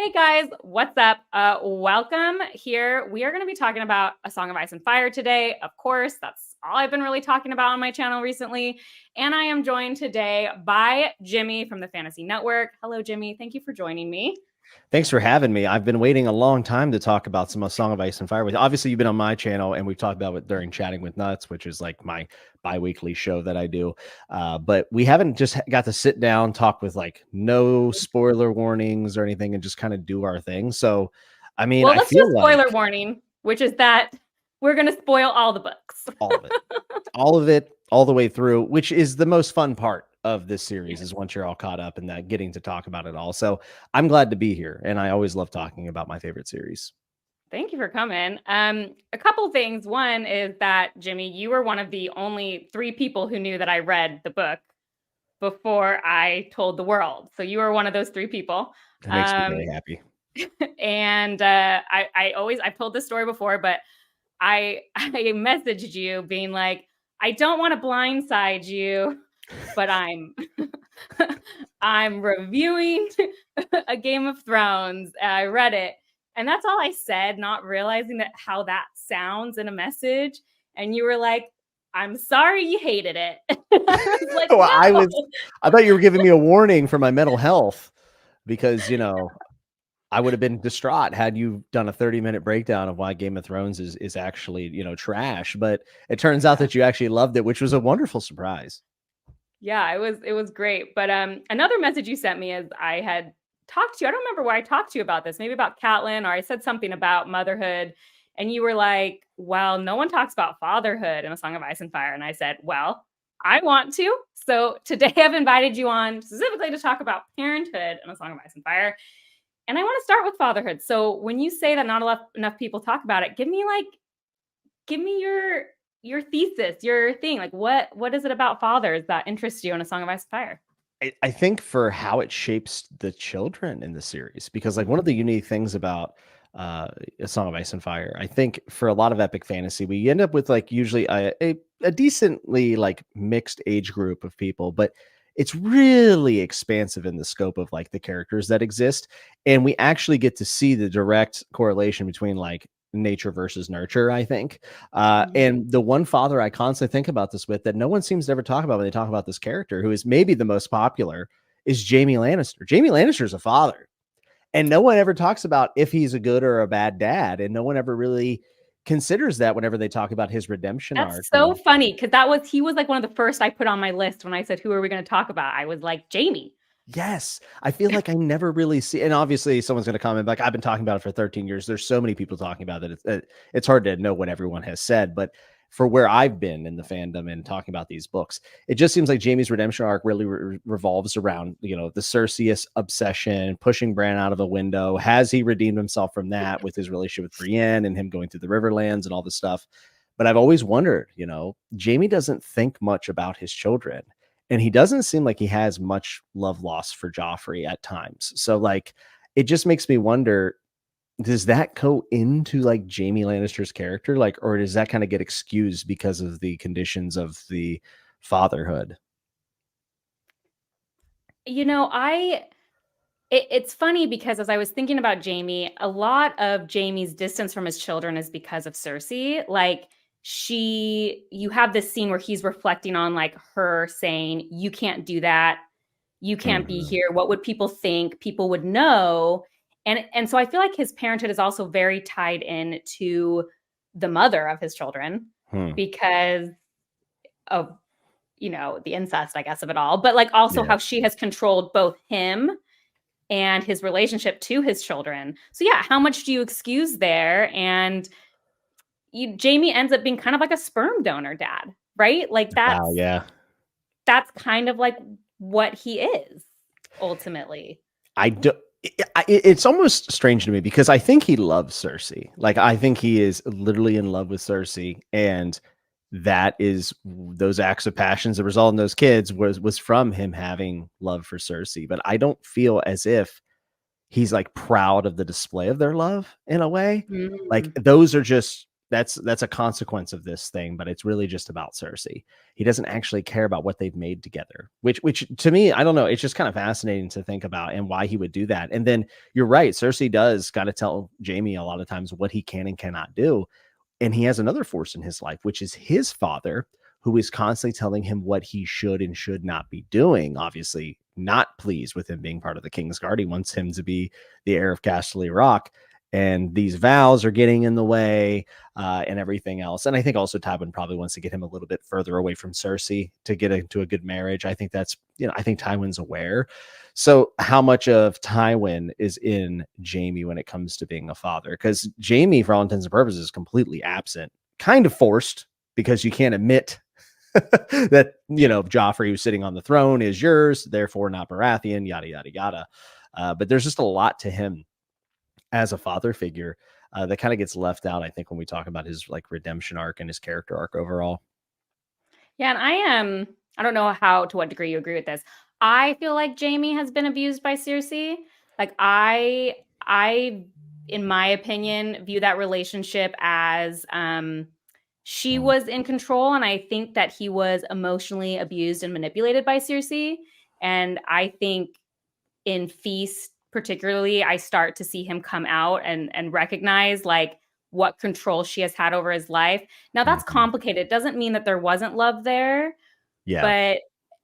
Hey guys, what's up? Welcome here. We are going to be talking about A Song of Ice and Fire today. Of course, that's all I've been really talking about on my channel recently. And I am joined today by Jimmy from the Fantasy Nuttwork. Hello, Jimmy. Thank you for joining me. Thanks for having me. I've been waiting a long time to talk about some Song of Ice and Fire with you. Obviously, you've been on my channel, and we've talked about it during Chatting with Nuts, which is like my bi-weekly show that I do. But we haven't just got to sit down, talk with like no spoiler warnings or anything, and just kind of do our thing. So, I mean, Well, I let's do feel a spoiler like warning, which is that we're going to spoil all the books. all of it, all the way through, which is the most fun part of this series Yeah. is once you're all caught up and that getting to talk about it all. So I'm glad to be here. And I always love talking about my favorite series. Thank you for coming. A couple things. One is that, Jimmy, you were one of the only 3 people who knew that I read the book before I told the world. So you were one of those 3 people. It makes me very happy. And I've told this story before, but I messaged you being like, I don't want to blindside you, but I'm reviewing a Game of Thrones. I read it, and that's all I said, not realizing that how that sounds in a message. And you were like, I'm sorry you hated it. I was like, Oh, no. I thought you were giving me a warning for my mental health because, I would have been distraught had you done a 30-minute breakdown of why Game of Thrones is actually, trash. But it turns out that you actually loved it, which was a wonderful surprise. Yeah, it was great. But another message you sent me is I had talked to you. I don't remember where I talked to you about this, maybe about Catelyn, or I said something about motherhood. And you were like, well, no one talks about fatherhood in A Song of Ice and Fire. And I said, well, I want to. So today I've invited you on specifically to talk about parenthood in A Song of Ice and Fire. And I want to start with fatherhood. So when you say that not enough people talk about it, give me your thesis, your thing. Like what is it about fathers that interests you in A Song of Ice and Fire? I think for how it shapes the children in the series, because like one of the unique things about A Song of Ice and Fire, I think for a lot of epic fantasy, we end up with like usually a decently like mixed age group of people, but it's really expansive in the scope of like the characters that exist. And we actually get to see the direct correlation between like nature versus nurture, I think. And the one father I constantly think about this with that no one seems to ever talk about when they talk about this character, who is maybe the most popular, is Jaime Lannister. Jaime Lannister is a father, and no one ever talks about if he's a good or a bad dad, and no one ever really considers that whenever they talk about his redemption arc. That's so funny because he was like one of the first I put on my list when I said, who are we going to talk about? I was like, Jaime. Yes, I feel like I never really see, and obviously someone's going to comment like, I've been talking about it for 13 years. There's so many people talking about it. It's hard to know what everyone has said, but for where I've been in the fandom and talking about these books, it just seems like Jaime's redemption arc really revolves around, the Cersei obsession, pushing Bran out of a window. Has he redeemed himself from that with his relationship with Brienne and him going through the Riverlands and all this stuff? But I've always wondered, Jaime doesn't think much about his children. And he doesn't seem like he has much love lost for Joffrey at times. So like, it just makes me wonder, does that go into like Jaime Lannister's character? Like, or does that kind of get excused because of the conditions of the fatherhood? It's funny because as I was thinking about Jaime, a lot of Jaime's distance from his children is because of Cersei. Like you have this scene where he's reflecting on like her saying, you can't do that. You can't be here. What would people think? People would know. And so I feel like his parenthood is also very tied in to the mother of his children because of, the incest, I guess, of it all, but like also how she has controlled both him and his relationship to his children. So yeah, how much do you excuse there? And Jaime ends up being kind of like a sperm donor dad, right? Like that's kind of like what he is ultimately. It's almost strange to me because I think he loves Cersei. Like, I think he is literally in love with Cersei, and that is those acts of passions that result in those kids was from him having love for Cersei. But I don't feel as if he's like proud of the display of their love in a way. Like, those are just that's a consequence of this thing, but it's really just about Cersei. He doesn't actually care about what they've made together, which to me, I don't know, it's just kind of fascinating to think about and why he would do that. And then you're right, Cersei does got to tell Jaime a lot of times what he can and cannot do. And he has another force in his life, which is his father, who is constantly telling him what he should and should not be doing. Obviously, not pleased with him being part of the King's Guard. He wants him to be the heir of Casterly Rock. And these vows are getting in the way and everything else. And I think also Tywin probably wants to get him a little bit further away from Cersei to get into a good marriage. I think that's, I think Tywin's aware. So how much of Tywin is in Jaime when it comes to being a father? Because Jaime, for all intents and purposes, is completely absent, kind of forced, because you can't admit that, Joffrey, who's sitting on the throne, is yours, therefore not Baratheon, yada, yada, yada. But there's just a lot to him as a father figure that kind of gets left out, I think, when we talk about his like redemption arc and his character arc overall. Yeah, and I don't know to what degree you agree with this. I feel like Jaime has been abused by Cersei. Like I in my opinion view that relationship as she was in control, and I think that he was emotionally abused and manipulated by Cersei. And I think in Feast particularly, I start to see him come out and recognize like what control she has had over his life. Now that's complicated. It doesn't mean that there wasn't love there, Yeah.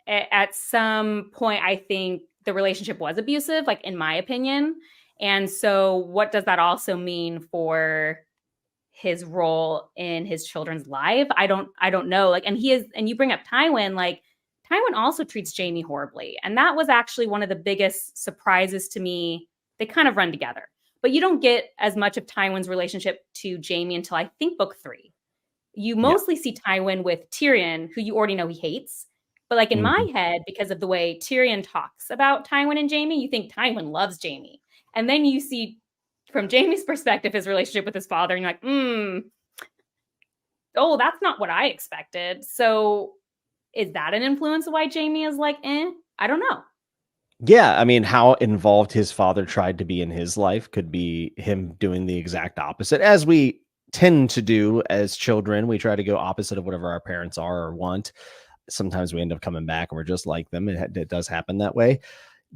but at some point I think the relationship was abusive, like in my opinion. And so what does that also mean for his role in his children's life? I don't know. Like, and you bring up Tywin, like Tywin also treats Jaime horribly. And that was actually one of the biggest surprises to me. They kind of run together. But you don't get as much of Tywin's relationship to Jaime until I think book 3. You mostly see Tywin with Tyrion, who you already know he hates. But like in my head, because of the way Tyrion talks about Tywin and Jaime, you think Tywin loves Jaime. And then you see from Jaime's perspective his relationship with his father, and you're like, oh, that's not what I expected. So is that an influence of why Jaime is like, I don't know. Yeah, I mean, how involved his father tried to be in his life could be him doing the exact opposite, as we tend to do as children. We try to go opposite of whatever our parents are or want. Sometimes we end up coming back and we're just like them. It does happen that way.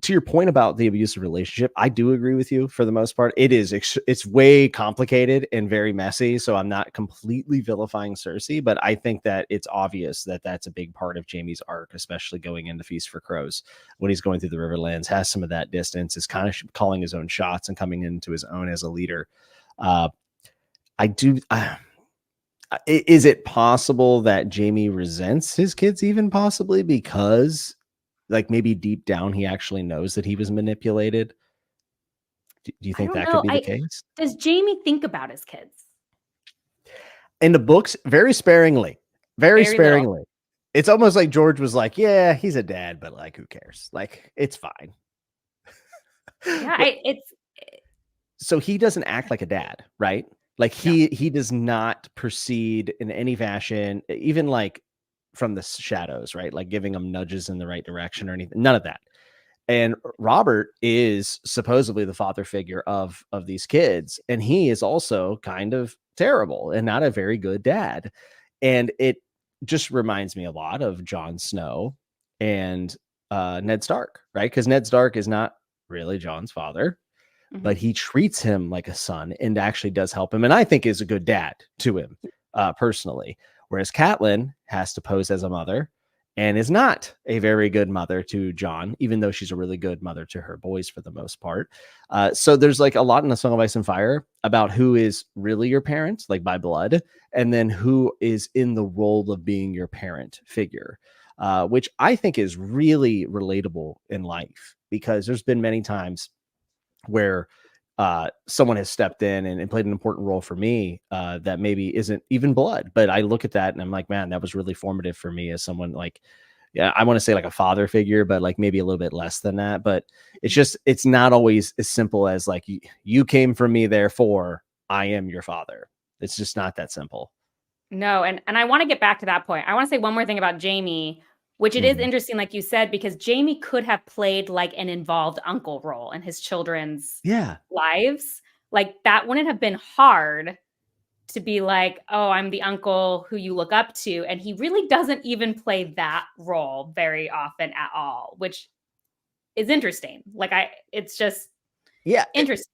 To your point about the abusive relationship, I do agree with you for the most part. It's way complicated and very messy. So I'm not completely vilifying Cersei, but I think that it's obvious that that's a big part of Jaime's arc, especially going into Feast for Crows when he's going through the Riverlands, has some of that distance, is kind of calling his own shots and coming into his own as a leader. I do. Is it possible that Jaime resents his kids even possibly because like maybe deep down he actually knows that he was manipulated? Do you I think don't that could know. be the case? Does Jaime think about his kids? In the books, very sparingly. Very Very little. sparingly. It's almost like George was like, yeah, he's a dad, but like who cares? Like it's fine. Yeah, it's So he doesn't act like a dad, right? Like no. he does not proceed in any fashion, even like from the shadows, right? Like giving them nudges in the right direction or anything. None of that. And Robert is supposedly the father figure of these kids, and he is also kind of terrible and not a very good dad. And it just reminds me a lot of Jon Snow and Ned Stark, right? Because Ned Stark is not really Jon's father, but he treats him like a son and actually does help him, and I think is a good dad to him personally. Whereas Catelyn has to pose as a mother and is not a very good mother to Jon, even though she's a really good mother to her boys for the most part. So there's like a lot in the Song of Ice and Fire about who is really your parent, like by blood, and then who is in the role of being your parent figure, which I think is really relatable in life, because there's been many times where someone has stepped in and played an important role for me that maybe isn't even blood, but I look at that and I'm like, man, that was really formative for me as someone like, yeah, I want to say like a father figure, but like maybe a little bit less than that. But it's not always as simple as like, you came from me, therefore I am your father. It's just not that simple. No, and I want to get back to that point. I want to say one more thing about Jaime, which it is interesting, like you said, because Jaime could have played like an involved uncle role in his children's Yeah. lives. Like that wouldn't have been hard to be like, oh, I'm the uncle who you look up to. And he really doesn't even play that role very often at all, which is interesting. Like, it's just Yeah. interesting.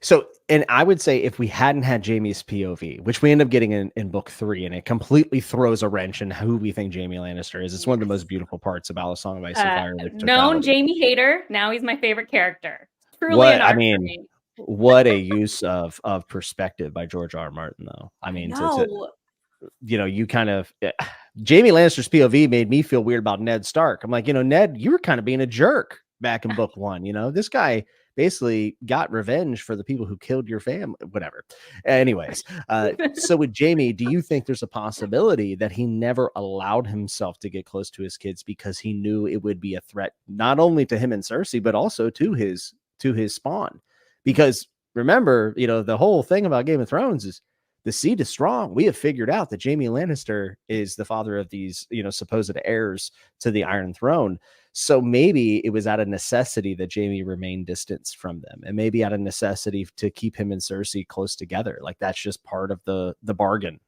So, and I would say if we hadn't had Jaime's POV, which we end up getting in book 3, and it completely throws a wrench in who we think Jaime Lannister is. It's one of the most beautiful parts about A Song of Ice and Fire. The Known totality. Jaime hater. Now he's my favorite character. Truly What an I arc for mean, me. what a use of perspective by George R. R. Martin, though. I mean, know. you kind of Jaime Lannister's POV made me feel weird about Ned Stark. I'm like, Ned, you were kind of being a jerk back in book 1. This guy basically got revenge for the people who killed your family, whatever. Anyways, so with Jaime, do you think there's a possibility that he never allowed himself to get close to his kids because he knew it would be a threat not only to him and Cersei, but also to his spawn? Because remember, the whole thing about Game of Thrones is the seed is strong. We have figured out that Jaime Lannister is the father of these, supposed heirs to the Iron Throne. So maybe it was out of necessity that Jaime remained distanced from them, and maybe out of necessity to keep him and Cersei close together. Like that's just part of the bargain.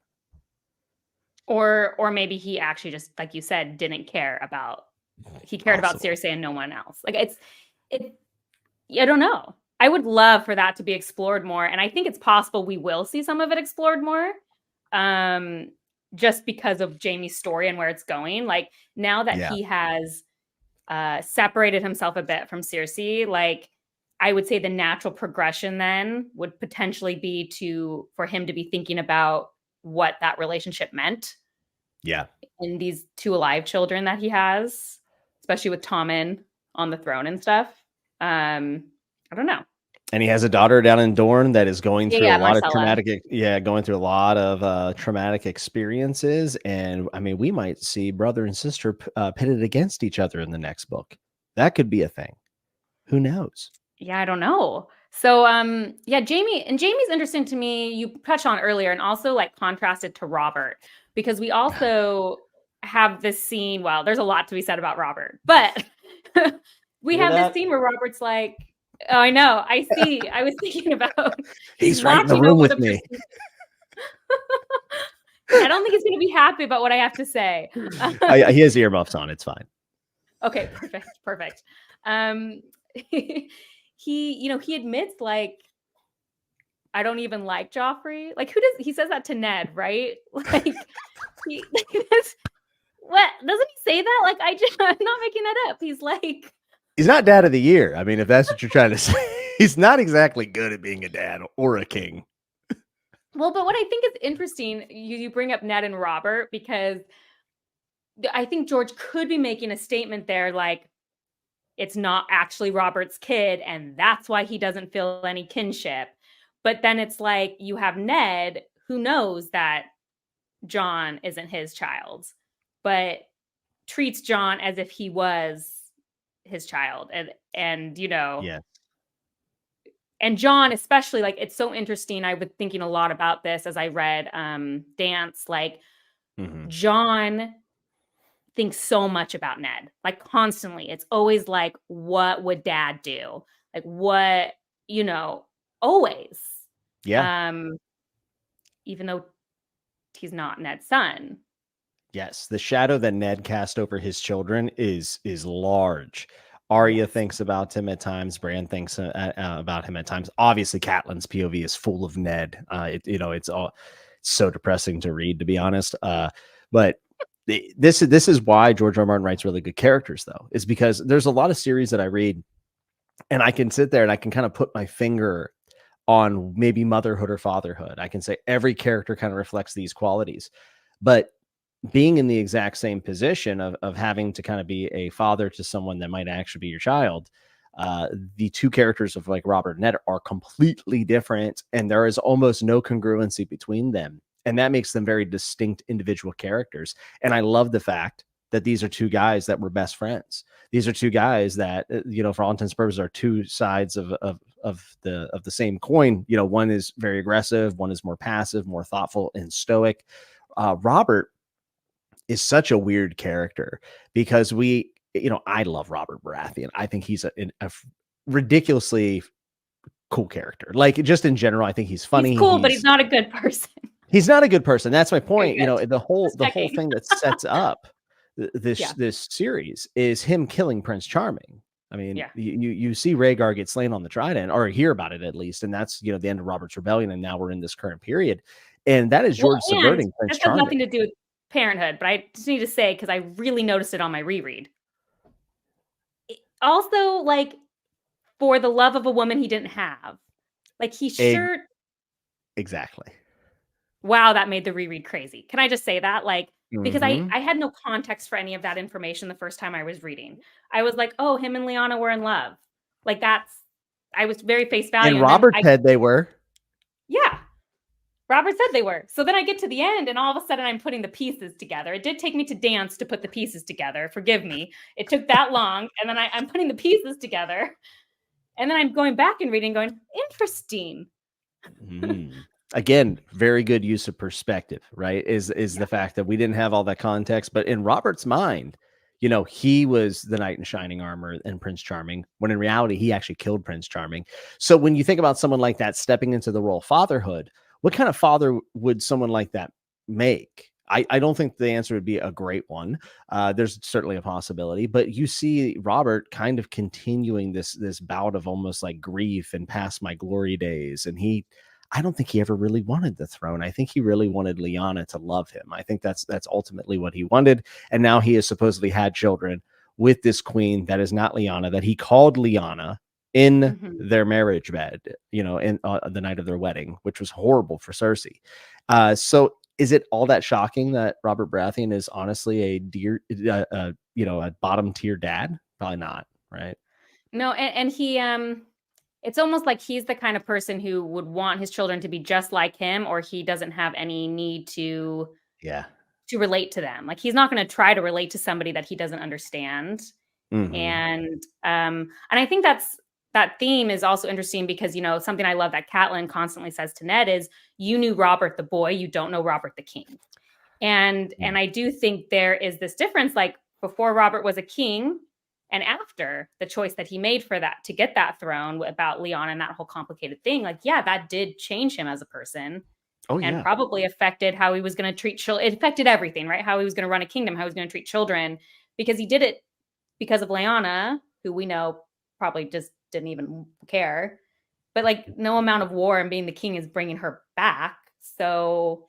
Or maybe he actually just, like you said, didn't care about. He cared about Cersei and no one else. Like I don't know. I would love for that to be explored more, and I think it's possible we will see some of it explored more. Just because of Jaime's story and where it's going. Like now that he has separated himself a bit from Cersei, like I would say the natural progression then would potentially be for him to be thinking about what that relationship meant. Yeah. In these 2 alive children that he has, especially with Tommen on the throne and stuff. I don't know. And he has a daughter down in Dorne that is going through a lot Marcella. of traumatic experiences. And I mean, we might see brother and sister pitted against each other in the next book. That could be a thing. Who knows? Yeah, I don't know. So, Jaime, and Jaime's interesting to me. You touched on earlier, and also like contrasted to Robert, because we also have this scene. Well, there's a lot to be said about Robert, but we have this scene where Robert's like, oh, I know. I see. I was thinking about he's right in the room with me. I don't think he's going to be happy about what I have to say. He has earmuffs on. It's fine. Okay, perfect. He admits like, I don't even like Joffrey. Like he says that to Ned, right? Like what? Doesn't he say that? Like I'm not making that up. He's like, he's not dad of the year. I mean, if that's what you're trying to say, he's not exactly good at being a dad or a king. Well, but what I think is interesting, you bring up Ned and Robert, because I think George could be making a statement there, like it's not actually Robert's kid, and that's why he doesn't feel any kinship. But then it's like you have Ned, who knows that Jon isn't his child, but treats Jon as if he was his child, and yeah. And Jon especially, like it's so interesting. I was thinking a lot about this as I read Dance. Like Jon thinks so much about Ned, like constantly. It's always like, what would dad do? Like what, always. Yeah. Even though he's not Ned's son. Yes, the shadow that Ned cast over his children is large. Arya thinks about him at times. Bran thinks about him at times. Obviously, Catelyn's POV is full of Ned. It's so depressing to read, to be honest. But this is why George R. R. Martin writes really good characters, though, is because there's a lot of series that I read, and I can sit there and I can kind of put my finger on maybe motherhood or fatherhood. I can say every character kind of reflects these qualities, but being in the exact same position of having to kind of be a father to someone that might actually be your child, the 2 characters of like Robert and Ned are completely different, and there is almost no congruency between them. And that makes them very distinct individual characters. And I love the fact that these are 2 guys that were best friends. These are 2 guys that, for all intents and purposes, are 2 sides of the same coin. One is very aggressive, one is more passive, more thoughtful and stoic. Robert is such a weird character because I love Robert Baratheon. I think he's a ridiculously cool character. Like just in general, I think he's funny. He's cool, but he's not a good person. He's not a good person. That's my Very point. You good. know, Just the whole checking. thing that sets up Yeah. this series is him killing Prince Charming. I mean, Yeah. you see Rhaegar get slain on the Trident, or hear about it at least, and that's, you know, the end of Robert's Rebellion, and now we're in this current period, and that is Well, George and subverting Prince this has nothing Charming. to do with Parenthood, but I just need to say, because I really noticed it on my reread. Also, like, for the love of a woman he didn't have. Like, he Egg, sure exactly. wow, that made the reread crazy. Can I just say that? Like, because Hmm. I had no context for any of that information the first time I was reading. I was like, "Oh, him and Liana were in love." Like, that's I was very face In value, and then Robert's head, they were. yeah, Robert said they were. So then I get to the end, and all of a sudden I'm putting the pieces together. It did take me to dance to put the pieces together. Forgive me. It took that long, and then I'm putting the pieces together, and then I'm going back and reading, going, "Interesting." Mm. Again, very good use of perspective, right? Is Yeah. the fact that we didn't have all that context, but in Robert's mind, you know, he was the knight in shining armor and Prince Charming, when in reality, he actually killed Prince Charming. So when you think about someone like that stepping into the role of fatherhood, what kind of father would someone like that make? I don't think the answer would be a great one. There's certainly a possibility, but you see Robert kind of continuing this bout of almost like grief and past my glory days, and I don't think he ever really wanted the throne. I think he really wanted Lyanna to love him. I think that's ultimately what he wanted. And now he has supposedly had children with this queen that is not Lyanna, that he called Lyanna in Mhm. their marriage bed, you know, in the night of their wedding, which was horrible for Cersei. So is it all that shocking that Robert Baratheon is honestly you know, a bottom tier dad? Probably not, right? No, and he it's almost like he's the kind of person who would want his children to be just like him, or he doesn't have any need Yeah. to relate to them. Like, he's not going to try to relate to somebody that he doesn't understand. Hmm. And I think that theme is also interesting because, you know, something I love that Catelyn constantly says to Ned is, "You knew Robert the boy, you don't know Robert the king." And I do think there is this difference, like, before Robert was a king and after the choice that he made for that to get that throne about Leon and that whole complicated thing, like, yeah, that did change him as a person Oh and yeah. probably affected how he was going to treat children. It affected everything, right? How he was going to run a kingdom, how he was going to treat children, because he did it because of Lyanna, who we know probably just didn't even care. But like, no amount of war and being the king is bringing her back. So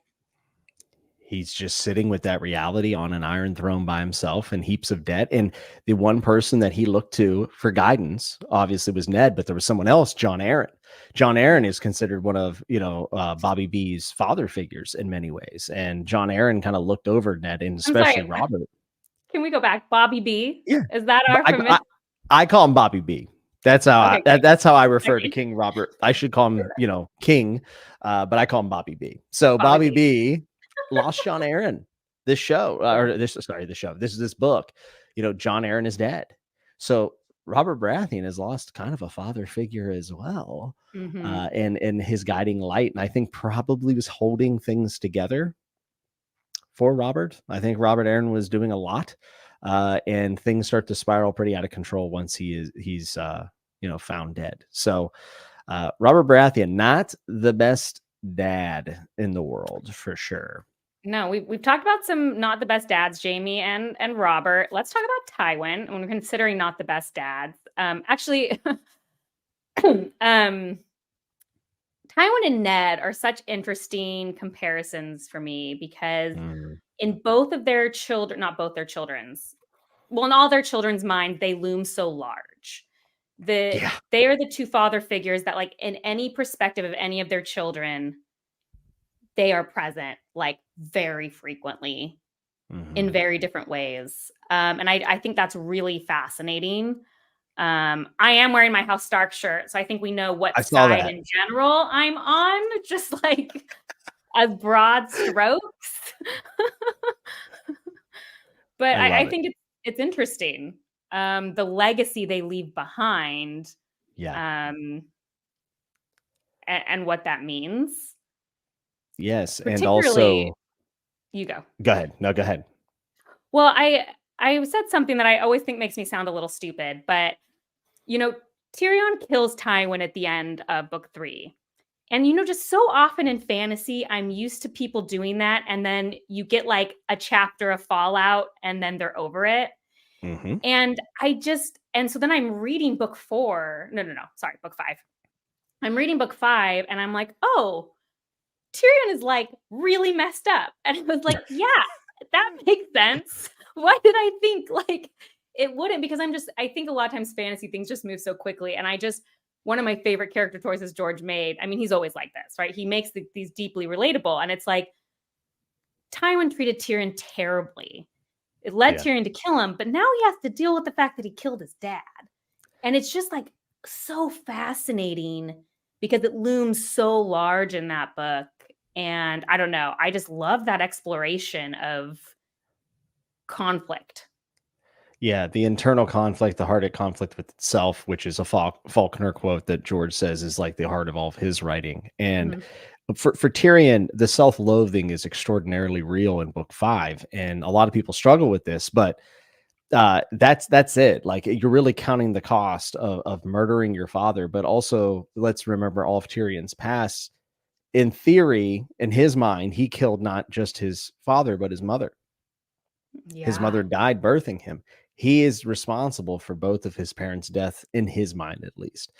He's just sitting with that reality on an iron throne by himself and heaps of debt. And the one person that he looked to for guidance obviously was Ned, but there was someone else, John Aaron. John Aaron yeah, is considered one of, you know, Bobby B's father figures in many ways. And John Aaron kind of looked over Ned and I'm sorry. especially Robert. Can we go back? Bobby B. Yeah. Is that But our familiar? I call him Bobby B. Okay, great. That's how I refer to Checking. King Robert. I should call him, you know, King, but I call him Bobby B. So Bobby Bobby B. B lost John Aaron. This show, Yeah. or this, sorry, the show. This is this book. You know, John Aaron is dead. So Robert Baratheon has lost kind of a father figure as well, Mm-hmm. and his guiding light. And I think probably was holding things together for Robert. I think Robert Aaron was doing a lot, and things start to spiral pretty out of control once he's you know, found dead. So Robert Baratheon, not the best dad in the world for sure. No, we've talked about some not the best dads, Jamie and Robert. Let's talk about Tywin when we're considering not the best dads. Actually, um, Tywin and Ned are such interesting comparisons for me because Mm, in both of their children, not both their children's, well, in all their children's minds, they loom so large. yeah. They are the two father figures that, like, in any perspective of any of their children, they are present like very frequently in Hmm. very different ways. And I think that's really fascinating. I am wearing my House Stark shirt, so I think we know what I saw side that. in general I'm on, just like as broad strokes. But I I love it. think it's interesting, the legacy they leave behind, Yeah. um, and what that means. Yes. And Particularly, also, you go. go ahead. No, go ahead. Well, I said something that I always think makes me sound a little stupid, but you know, Tyrion kills Tywin at the end of book 3. And, you know, just so often in fantasy, I'm used to people doing that. And then you get like a chapter of fallout and then they're over it. Hmm. And so then I'm reading book 4. No, sorry, book 5. I'm reading book 5 and I'm like, oh, Tyrion is like really messed up. And I was like, yeah, that makes sense. Why did I think like it wouldn't? Because I think a lot of times fantasy things just move so quickly. And one of my favorite character choices George made. I mean, he's always like this, right? He makes these deeply relatable. And it's like Tywin treated Tyrion terribly. It led Yeah. Tyrion to kill him, but now he has to deal with the fact that he killed his dad. And it's just like so fascinating because it looms so large in that book. And I don't know, I just love that exploration of conflict. Yeah, the internal conflict, the heart at conflict with itself, which is a Faulkner quote that George says is like the heart of all of his writing. And Mhm. for Tyrion, the self-loathing is extraordinarily real in book 5, and a lot of people struggle with this, but that's it. Like, you're really counting the cost of murdering your father, but also let's remember all of Tyrion's past. In theory, in his mind, he killed not just his father, but his mother. His Yeah. mother died birthing him. He is responsible for both of his parents' death in his mind, at least.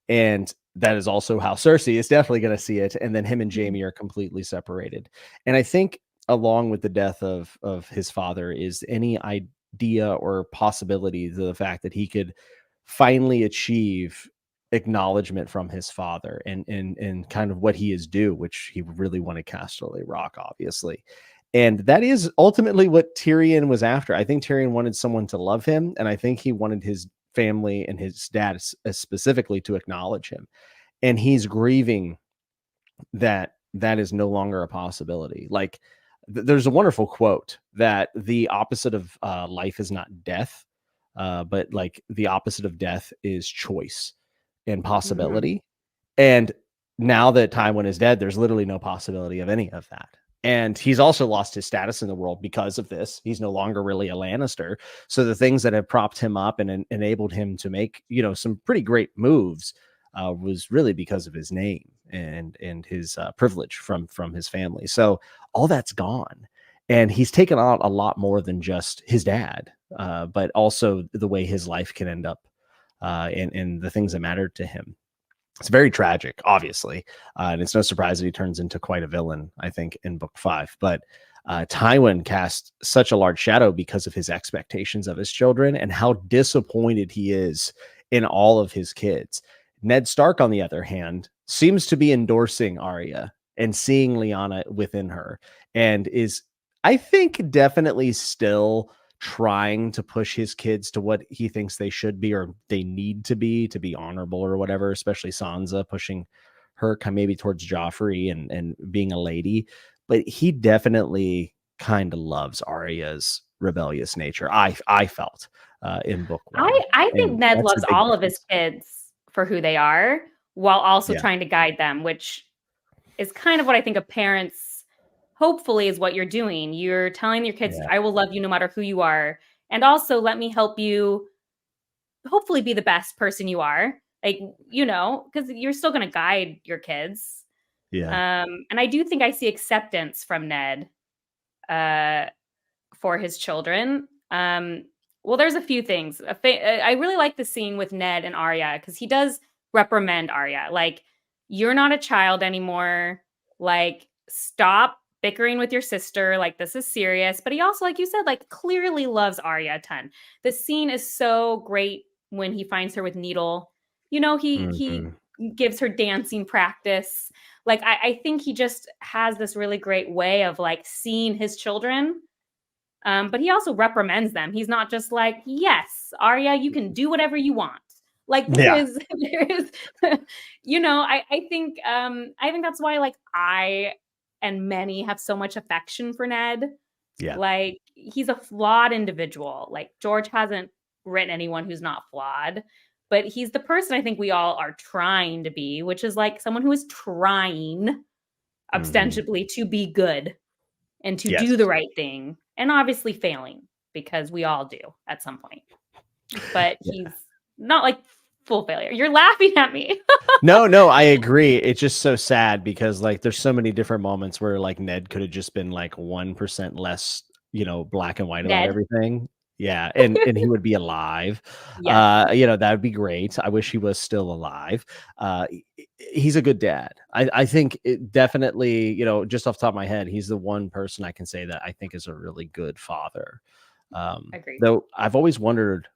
And that is also how Cersei is definitely going to see it. And then him and Mhm. Jamie are completely separated. And I think along with the death of his father is any idea or possibility to the fact that he could finally achieve acknowledgement from his father and kind of what he is due, which he really wanted Casterly Rock, obviously. And that is ultimately what Tyrion was after. I think Tyrion wanted someone to love him, and I think he wanted his family and his dad specifically to acknowledge him. And he's grieving that that is no longer a possibility. Like, there's a wonderful quote that the opposite of life is not death, but like the opposite of death is choice and Mhm. possibility. And now that Tywin is dead, there's literally no possibility of any of that. And he's also lost his status in the world because of this. He's no longer really a Lannister. So the things that have propped him up and enabled him to make, some pretty great moves was really because of his name and his privilege from his family. So all that's gone, and he's taken on a lot more than just his dad, but also the way his life can end up, and the things that mattered to him. It's very tragic, obviously, and it's no surprise that he turns into quite a villain, I think, in book 5. But Tywin cast such a large shadow because of his expectations of his children and how disappointed he is in all of his kids. Ned Stark, on the other hand, seems to be endorsing Arya and seeing Lyanna within her, and is, I think, definitely still trying to push his kids to what he thinks they should be or they need to be honorable or whatever, especially Sansa pushing her maybe towards Joffrey and being a lady. But he definitely kind of loves Arya's rebellious nature. I felt in book one. I think And Ned that's a loves big all of his difference. kids for who they are while also Yeah. trying to guide them, which is kind of what I think of parents hopefully is what you're doing. You're telling your kids, Yeah. I will love you no matter who you are. And also let me help you hopefully be the best person you are. Like, because you're still going to guide your kids. Yeah. And I do think I see acceptance from Ned uh, for his children. Well, there's a few things. I really like the scene with Ned and Arya because he does reprimand Arya. Like, you're not a child anymore. Like, stop bickering with your sister. Like, this is serious. But he also, like you said, like clearly loves Arya a ton. The scene is so great when he finds her with Needle. He Hmm. gives her dancing practice. Like, I think he just has this really great way of like seeing his children, but he also reprimands them. He's not just like, yes, Arya, you can do whatever you want. Like there Yeah. is, there is, I think that's why like I and many have so much affection for Ned. Yeah. Like he's a flawed individual. Like George hasn't written anyone who's not flawed, but he's the person I think we all are trying to be, which is like someone who is trying Hmm. ostensibly to be good and to do the Yes. right thing, and obviously failing because we all do at some point. But Yeah. he's not like full failure. You're laughing at me. No, I agree. It's just so sad because like there's so many different moments where like Ned could have just been like 1% less, black and white about Ned. everything. Yeah, and he would be alive. Yes. That would be great. I wish he was still alive. He's a good dad. I think it definitely, just off the top of my head, he's the one person I can say that I think is a really good father. Agreed. Though I've always wondered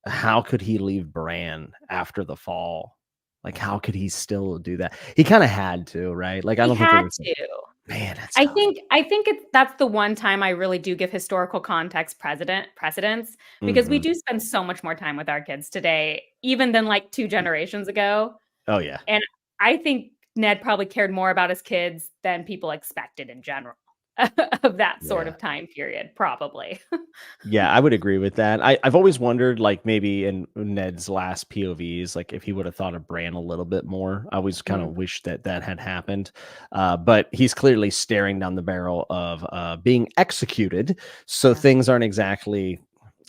how could he leave Bran after the fall? Like, how could he still do that? He kind of had to, right? Like, I He don't think there had was, to. man, that's I tough. think that's the one time I really do give historical context precedence because we Hmm. do spend so much more time with our kids today, even than like 2 generations ago. Oh, yeah. And I think Ned probably cared more about his kids than people expected in general of that sort Yeah. of time period, probably. Yeah, I would agree with that. I've always wondered, like maybe in Ned's last POVs, like if he would have thought of Bran a little bit more. I always kind of Mm, wish that that had happened, but he's clearly staring down the barrel of being executed. So yeah. things aren't exactly.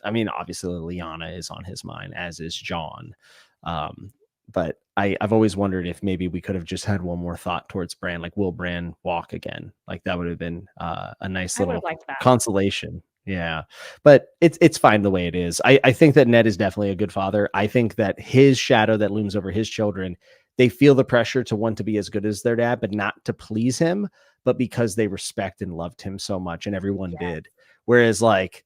I mean, obviously, Lyanna is on his mind, as is John. Um, but I've always wondered if maybe we could have just had one more thought towards Bran, like will Bran walk again? Like that would have been a nice I would have little liked that. consolation. Yeah, but it's fine the way it is. I think that Ned is definitely a good father. I think that his shadow that looms over his children, they feel the pressure to want to be as good as their dad, but not to please him, but because they respect and loved him so much, and everyone Yeah. did. Whereas, like,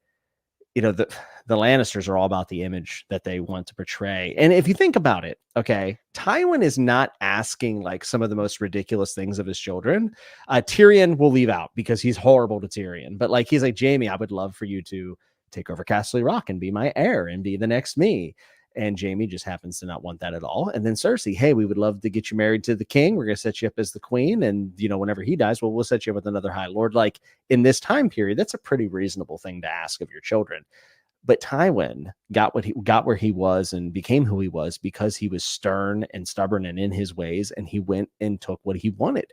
the Lannisters are all about the image that they want to portray. And if you think about it, okay, Tywin is not asking like some of the most ridiculous things of his children. Tyrion will leave out because he's horrible to Tyrion. But like he's like, Jaime, I would love for you to take over Castle Rock and be my heir and be the next me. And Jaime just happens to not want that at all. And then Cersei, hey, we would love to get you married to the king. We're going to set you up as the queen. And, whenever he dies, well, we'll set you up with another high lord. Like in this time period, that's a pretty reasonable thing to ask of your children. But Tywin got where he was and became who he was because he was stern and stubborn and in his ways, and he went and took what he wanted.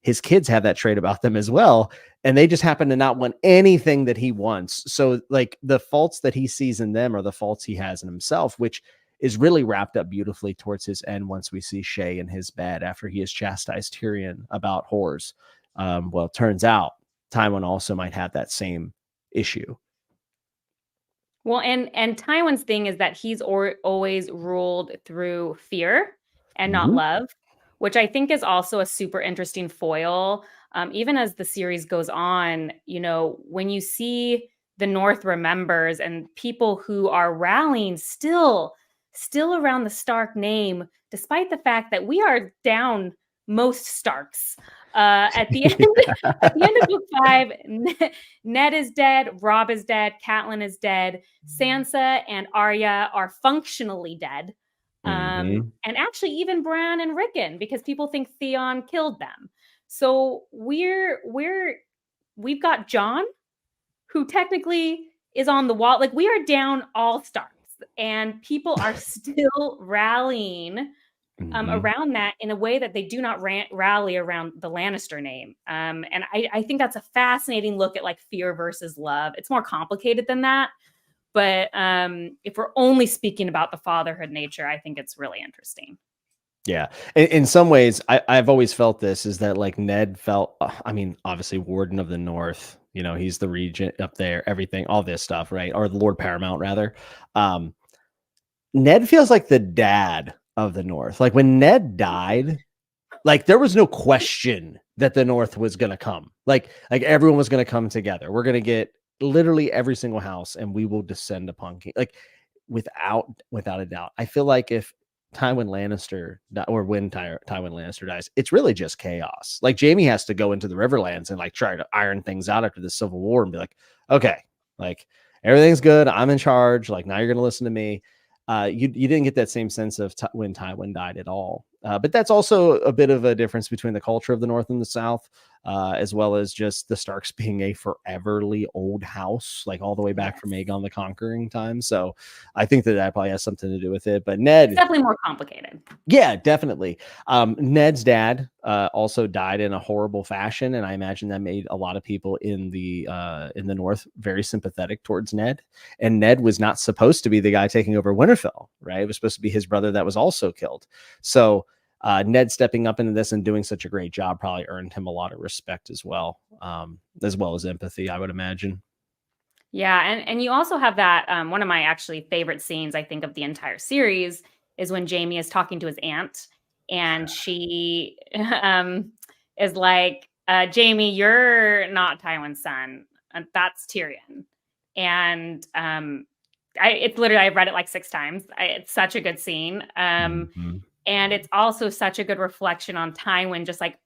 His kids have that trait about them as well, and they just happen to not want anything that he wants. So, like the faults that he sees in them are the faults he has in himself, which is really wrapped up beautifully towards his end once we see Shay in his bed after he has chastised Tyrion about whores. Well, it turns out Tywin also might have that same issue. Well, and Tywin's thing is that he's always ruled through fear and not Mhm. love, which I think is also a super interesting foil. Even as the series goes on, when you see the North remembers and people who are rallying still around the Stark name, despite the fact that we are down most Starks. At the end, at the end of book 5, Ned is dead, Robb is dead, Catelyn is dead, Sansa and Arya are functionally dead. Mhm. And actually even Bran and Rickon, because people think Theon killed them. So we've got Jon, who technically is on the wall. Like we are down all Starks, and people are still rallying Mhm. around that in a way that they do not rally around the Lannister name. And I think that's a fascinating look at like fear versus love. It's more complicated than that. But if we're only speaking about the fatherhood nature, I think it's really interesting. Yeah. In some ways, I've always felt this is that like Ned felt, I mean, obviously Warden of the North, he's the regent up there, everything, all this stuff, right? Or the Lord Paramount, rather. Um, Ned feels like the dad of the North. Like when Ned died, like there was no question that the North was going to come. Like everyone was going to come together. We're going to get literally every single house and we will descend upon king. Like without a doubt. I feel like if Tywin Lannister or when Tywin Lannister dies, it's really just chaos. Like Jaime has to go into the Riverlands and like try to iron things out after the Civil War and be like, okay, like everything's good. I'm in charge. Like now you're going to listen to me. You didn't get that same sense of when Tywin died at all. But that's also a bit of a difference between the culture of the North and the South, as well as just the Starks being a foreverly old house, like all the way back from Yes. Aegon the Conquering time. So I think that probably has something to do with it. But It's Ned, definitely more complicated. yeah, definitely. Ned's dad also died in a horrible fashion, and I imagine that made a lot of people in the North very sympathetic towards Ned. And Ned was not supposed to be the guy taking over Winterfell, right? It was supposed to be his brother that was also killed. So Ned stepping up into this and doing such a great job probably earned him a lot of respect as well as empathy, I would imagine. Yeah, and you also have that one of my actually favorite scenes I think of the entire series is when Jamie is talking to his aunt and she is like, Jamie, you're not Tywin's son. That's Tyrion. And it's literally I've read it like 6 times. It's such a good scene. Mm-hmm. And it's also such a good reflection on Tywin, just like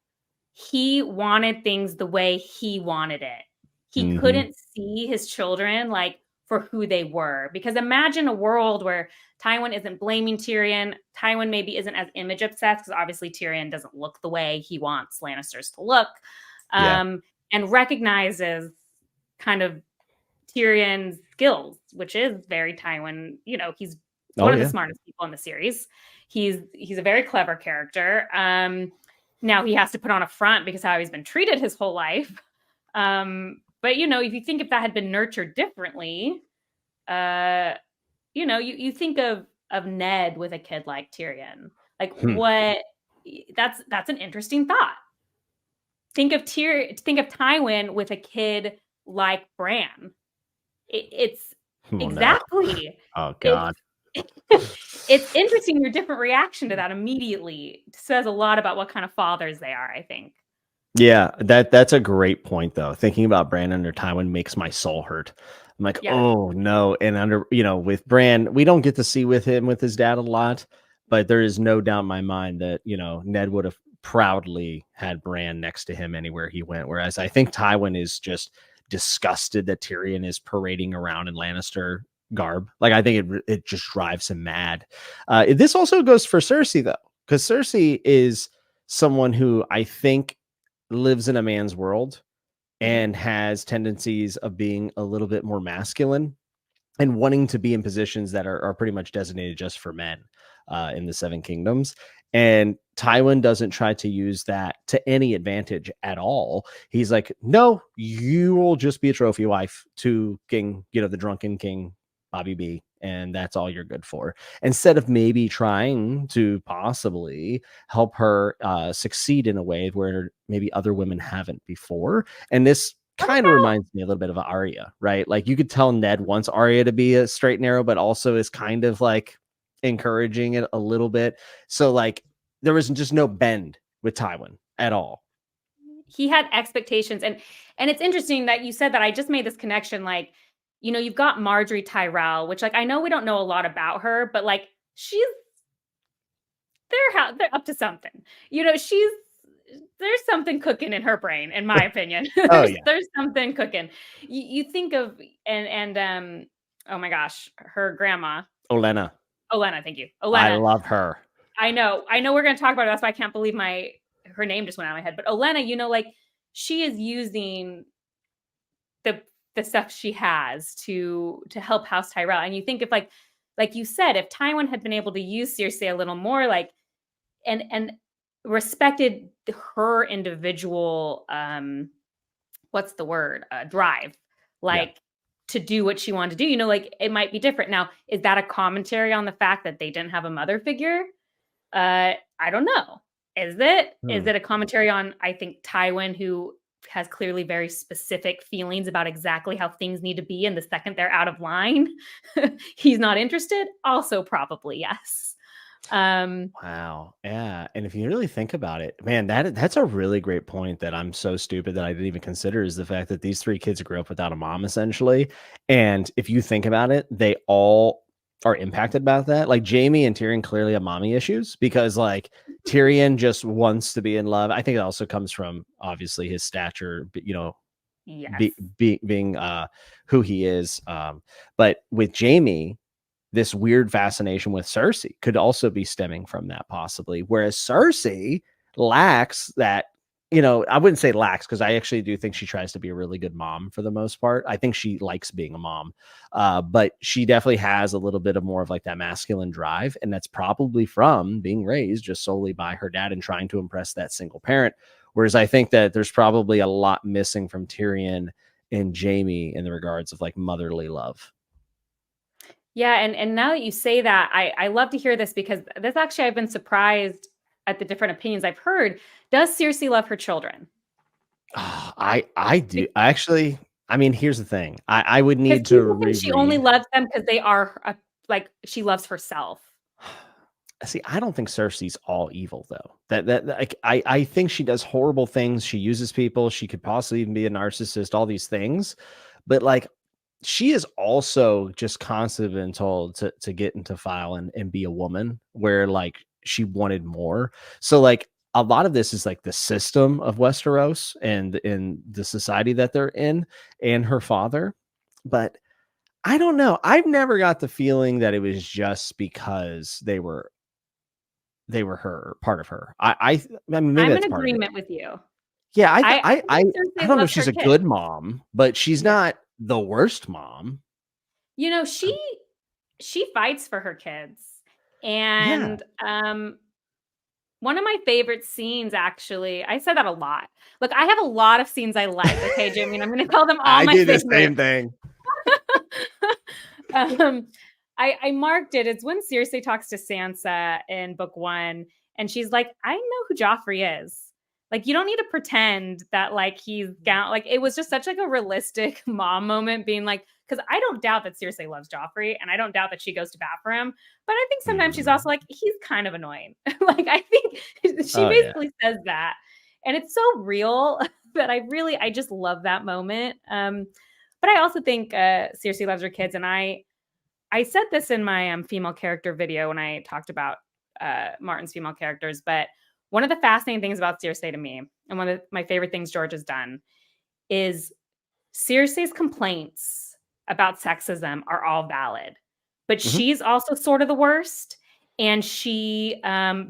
he wanted things the way he wanted it. He Mm-hmm. couldn't see his children like for who they were. Because imagine a world where Tywin isn't blaming Tyrion. Tywin maybe isn't as image obsessed because obviously Tyrion doesn't look the way he wants Lannisters to look. Yeah. And recognizes kind of Tyrion's skills, which is very Tywin. You know, he's Oh one of the yeah. smartest people in the series. He's a very clever character. Now he has to put on a front because how he's been treated his whole life. But you know, if you think if that had been nurtured differently, you think of Ned with a kid like Tyrion. Like Hmm. what that's an interesting thought. Think of Tywin with a kid like Bran. It's Oh no. exactly. Oh It's God. it's interesting your different reaction to that immediately says a lot about what kind of fathers they are, I think. Yeah, that's a great point though. Thinking about Bran under Tywin makes my soul hurt. I'm like, Yeah. oh no. And with Bran, we don't get to see with him with his dad a lot, but there is no doubt in my mind that, Ned would have proudly had Bran next to him anywhere he went. Whereas I think Tywin is just disgusted that Tyrion is parading around in Lannister garb. Like I think it just drives him mad. This also goes for Cersei though, because Cersei is someone who I think lives in a man's world Mhm. and has tendencies of being a little bit more masculine and wanting to be in positions that are pretty much designated just for men in the Seven Kingdoms. And Tywin doesn't try to use that to any advantage at all. He's like, no, you will just be a trophy wife to King, the drunken King Bobby B. And that's all you're good for. Instead of maybe trying to possibly help her succeed in a way where maybe other women haven't before. And this What kind of about reminds me a little bit of Arya, right? Like you could tell Ned wants Arya to be a straight and narrow, but also is kind of like encouraging it a little bit. So like there was just no bend with Tywin at all. he had expectations and it's interesting that you said that. I just made this connection like, you've got Marjorie Tyrell, which like I know we don't know a lot about her, but like she's they're up to something. She's there's something cooking in her brain, in my opinion. Oh there's yeah. there's something cooking. You think of and oh my gosh, her grandma, Olenna. Olenna. Thank you, I Olenna. love her. I know we're gonna talk about it. That's why I can't believe her name just went out of my head. But Olenna, like she is using the the stuff she has to help House Tyrell. And you think if like you said, if Tywin had been able to use Cersei a little more, like and respected her individual what's the word drive, Yeah. like to do what she wanted to do, like it might be different. Now, is that a commentary on the fact that they didn't have a mother figure? I don't know. Is it a commentary on, I think, Tywin, who has clearly very specific feelings about exactly how things need to be, and the second they're out of line he's not interested? Also probably yes. Wow. Yeah. And if you really think about it, man, that's a really great point that I'm so stupid that I didn't even consider is the fact that these three kids grew up without a mom essentially. And if you think about it, they all are impacted by that. Like Jamie and Tyrion clearly have mommy issues because like Tyrion just wants to be in love. I think it also comes from obviously his stature, Yes. being who he is. But with Jamie, this weird fascination with Cersei could also be stemming from that, possibly. Whereas Cersei lacks that, I wouldn't say lacks, because I actually do think she tries to be a really good mom for the most part. I think she likes being a mom, but she definitely has a little bit of more of like that masculine drive. And that's probably from being raised just solely by her dad and trying to impress that single parent. Whereas I think that there's probably a lot missing from Tyrion and Jaime in the regards of like motherly love. Yeah, and now that you say that, I love to hear this because this actually I've been surprised at the different opinions I've heard. Does Cersei love her children? I do actually. I mean, here's the thing. I would Because need to people think she only reread. loves them because they are like she loves herself. See, I don't think Cersei's all evil though. That like I think she does horrible things. She uses people. She could possibly even be a narcissist. All these things, but like she is also just constantly been told to get into file and be a woman, where like she wanted more. So like a lot of this is like the system of Westeros and in the society that they're in, and her father. But I don't know. I've never got the feeling that it was just because they were her part of her. I mean, maybe I'm in that's part of it. agreement with you. Yeah, I think I Cersei don't know if loves she's her a kids. good mom, but she's Yeah. not the worst mom. You know, Um, she fights for her kids. yeah, And one of my favorite scenes, actually, I said that a lot. Look, I have a lot of scenes I like. Okay, Jimmy, and I'm going to call them all I my do the favorite. same thing. um, I marked it. It's when Cersei talks to Sansa in book one, and she's like, "I know who Joffrey is. Like, you don't need to pretend that like he's down." Like, it was just such like a realistic mom moment, being like, because I don't doubt that Cersei loves Joffrey, and I don't doubt that she goes to bat for him. But I think sometimes she's Mhm. also like, he's kind of annoying. Like, I think she Oh yeah. basically says that, and it's so real that I just love that moment. But I also think Cersei loves her kids, and I said this in my female character video when I talked about Martin's female characters. But one of the fascinating things about Cersei to me, and one of my favorite things George has done, is Cersei's complaints about sexism are all valid, but Mhm. she's also sort of the worst, and she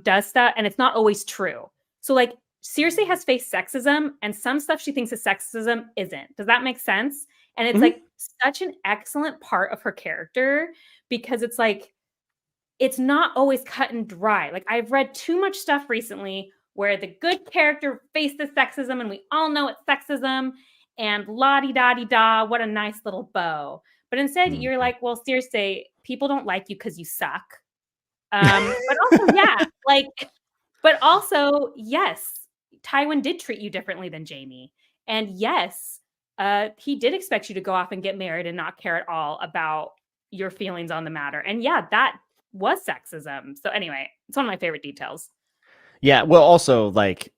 does stuff, and it's not always true. So like Cersei has faced sexism, and some stuff she thinks is sexism isn't. Does that make sense? And it's Mhm. like such an excellent part of her character, because it's like it's not always cut and dry. Like I've read too much stuff recently where the good character faces sexism and we all know it's sexism and la di da di da, what a nice little bow. But instead, you're Mhm. like, well, seriously, people don't like you because you suck. But also, yeah, like, but also, yes, Tywin did treat you differently than Jamie. And yes, he did expect you to go off and get married and not care at all about your feelings on the matter. And yeah, that was sexism. So anyway, it's one of my favorite details. Yeah, well, also like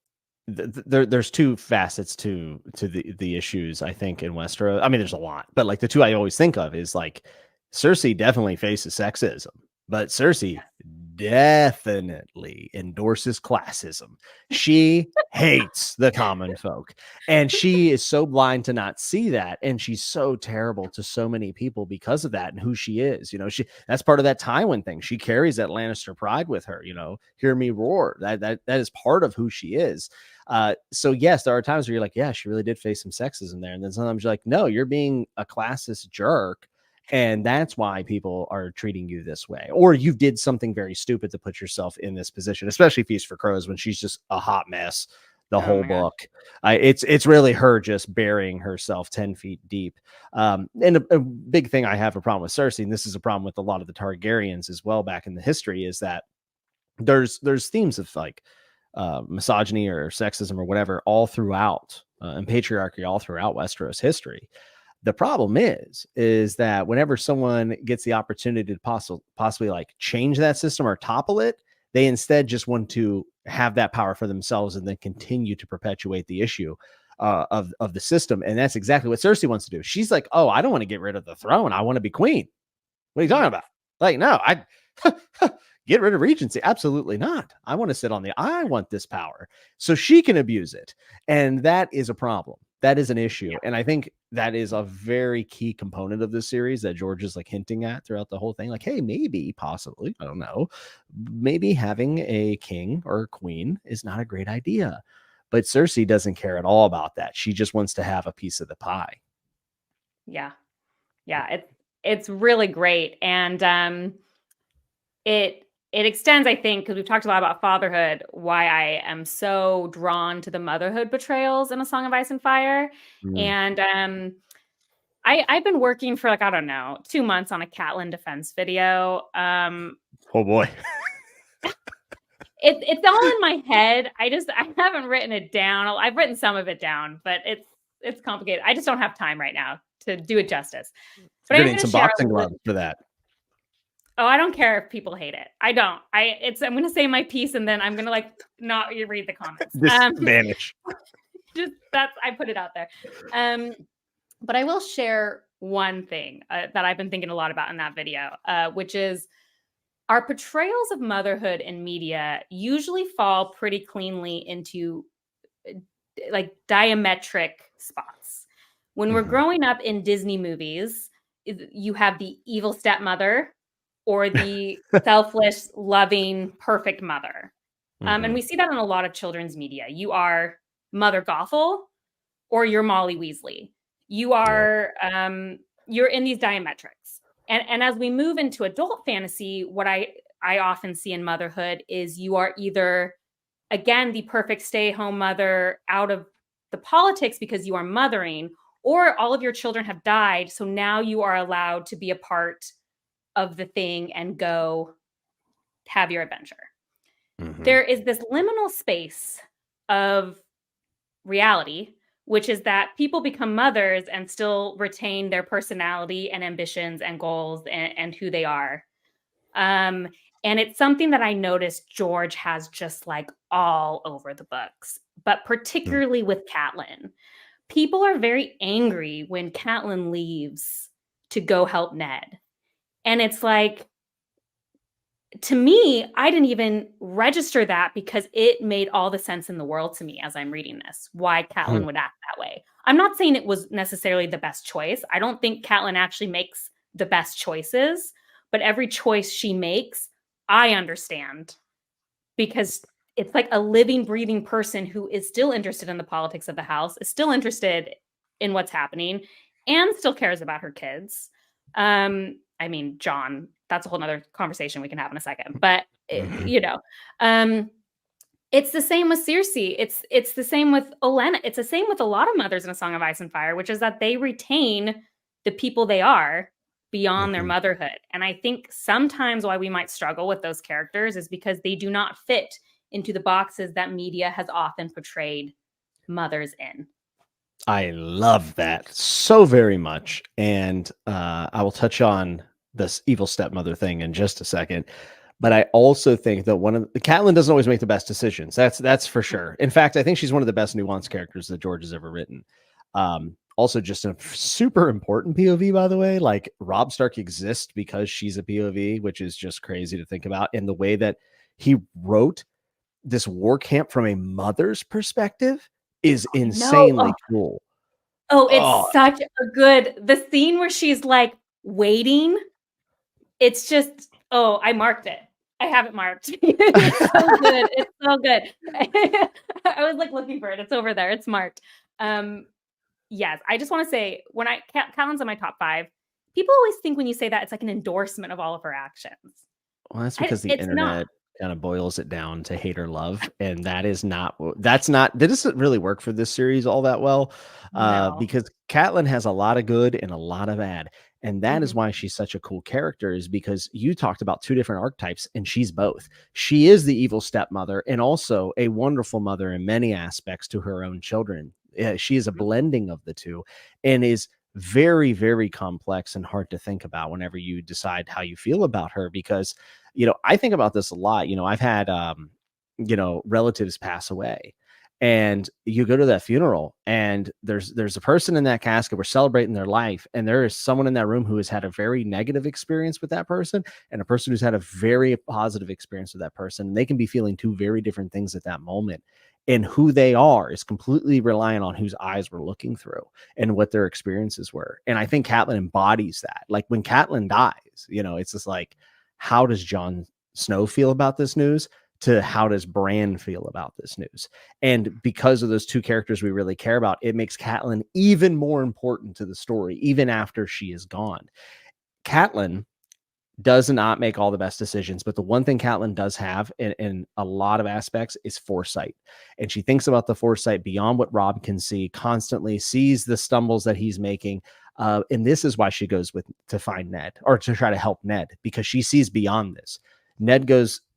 there's two facets to the issues I think in Westeros. I mean, there's a lot, but like the two I always think of is like Cersei definitely faces sexism, but Cersei definitely endorses classism. She hates the common folk, and she is so blind to not see that, and she's so terrible to so many people because of that and who she is. She that's part of that Tywin thing. She carries that Lannister pride with her. Hear me roar. That is part of who she is. So yes, there are times where you're like, yeah, she really did face some sexism there, and then sometimes you're like, no, you're being a classist jerk, and that's why people are treating you this way, or you did something very stupid to put yourself in this position, especially Feast for Crows when she's just a hot mess the Oh whole my gosh. book. It's really her just burying herself 10 feet deep. And a big thing I have a problem with Cersei, and this is a problem with a lot of the Targaryens as well back in the history, is that there's themes of like misogyny or sexism or whatever all throughout and patriarchy all throughout Westeros history. The problem is that whenever someone gets the opportunity to possibly like change that system or topple it, they instead just want to have that power for themselves and then continue to perpetuate the issue of the system. And that's exactly what Cersei wants to do. She's like, oh, I don't want to get rid of the throne. I want to be queen. What are you talking Yeah. about? Like, no, I get rid of Regency. Absolutely not. I want to sit on I want this power so she can abuse it. And that is a problem. That is an issue. And I think that is a very key component of this series that George is like hinting at throughout the whole thing. Like, hey, maybe, possibly, I don't know, maybe having a king or a queen is not a great idea. But Cersei doesn't care at all about that. She just wants to have a piece of the pie. Yeah. Yeah. It's really great. And it extends, I think, because we've talked a lot about fatherhood, why I am so drawn to the motherhood portrayals in A Song of Ice and Fire. Mm. And I've been working for like, I don't know, 2 months on a Catelyn defense video. Oh boy. It's all in my head. I haven't written it down. I've written some of it down, but it's complicated. I just don't have time right now to do it justice. But You're I'm gonna need going to some share boxing gloves for that. Oh, I don't care if people hate it. I don't. I'm going to say my piece and then I'm going to like not read the comments. Just vanish. I put it out there. But I will share one thing that I've been thinking a lot about in that video, which is our portrayals of motherhood in media usually fall pretty cleanly into like diametric spots. When we're growing up in Disney movies, you have the evil stepmother or the selfless, loving, perfect mother. And we see that in a lot of children's media. You are Mother Gothel or you're Molly Weasley. You are, you're in these diametrics. And as we move into adult fantasy, what I often see in motherhood is you are either, again, the perfect stay-home mother out of the politics because you are mothering, or all of your children have died. So now you are allowed to be a part of the thing and go have your adventure. There is this liminal space of reality, which is that people become mothers and still retain their personality and ambitions and goals and who they are. And it's something that I noticed George has just like all over the books, but particularly with Catelyn. People are very angry when Catelyn leaves to go help Ned. And it's like, to me, I didn't even register that because it made all the sense in the world to me as I'm reading this, why Catelyn would act that way. I'm not saying it was necessarily the best choice. I don't think Catelyn actually makes the best choices, but every choice she makes, I understand because it's like a living, breathing person who is still interested in the politics of the house, is still interested in what's happening, and still cares about her kids. I mean, John, that's a whole nother conversation we can have in a second, but you know, it's the same with Cersei. It's the same with Olenna. It's the same with a lot of mothers in A Song of Ice and Fire, which is that they retain the people they are beyond their motherhood. And I think sometimes why we might struggle with those characters is because they do not fit into the boxes that media has often portrayed mothers in. I love that so very much. And I will touch on this evil stepmother thing in just a second. But I also think that Catelyn doesn't always make the best decisions. That's for sure. In fact, I think she's one of the best nuanced characters that George has ever written. Also, just a super important POV, by the way. Like, Robb Stark exists because she's a POV, which is just crazy to think about. And the way that he wrote this war camp from a mother's perspective is insanely cool. It's such a the scene where she's like waiting. It's just, I marked it. I have it marked. It's so good. It's so good. I was like looking for it. It's over there. It's marked. Yes, I just want to say when Catelyn's in my top 5, people always think when you say that it's like an endorsement of all of her actions. Well, that's because the internet kind of boils it down to hate or love, and that doesn't really work for this series all that well, because Catelyn has a lot of good and a lot of bad, and that is why she's such a cool character, is because you talked about 2 different archetypes, and she's both. She is the evil stepmother and also a wonderful mother in many aspects to her own children. She is a blending of the two and is very, very complex and hard to think about whenever you decide how you feel about her, because, I think about this a lot. I've had, relatives pass away, And you go to that funeral, and there's a person in that casket. We're celebrating their life, and there is someone in that room who has had a very negative experience with that person, and a person who's had a very positive experience with that person. And they can be feeling two very different things at that moment. And who they are is completely reliant on whose eyes we're looking through and what their experiences were. And I think Catelyn embodies that. Like when Catelyn dies, it's just like, how does Jon Snow feel about this news? To how does Bran feel about this news? And because of those two characters we really care about, it makes Catelyn even more important to the story, even after she is gone. Catelyn does not make all the best decisions, but the one thing Catelyn does have in a lot of aspects is foresight. And she thinks about the foresight beyond what Rob can see, constantly sees the stumbles that he's making. And this is why she goes to find Ned, or to try to help Ned, because she sees beyond this.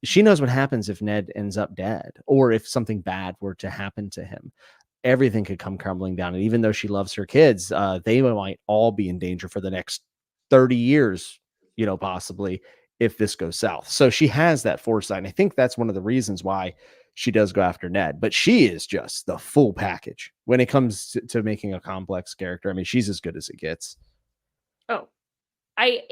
She knows what happens if Ned ends up dead, or if something bad were to happen to him. Everything could come crumbling down. And even though she loves her kids, they might all be in danger for the next 30 years, possibly, if this goes south. So she has that foresight. And I think that's one of the reasons why she does go after Ned. But she is just the full package when it comes to making a complex character. I mean, she's as good as it gets. Oh, I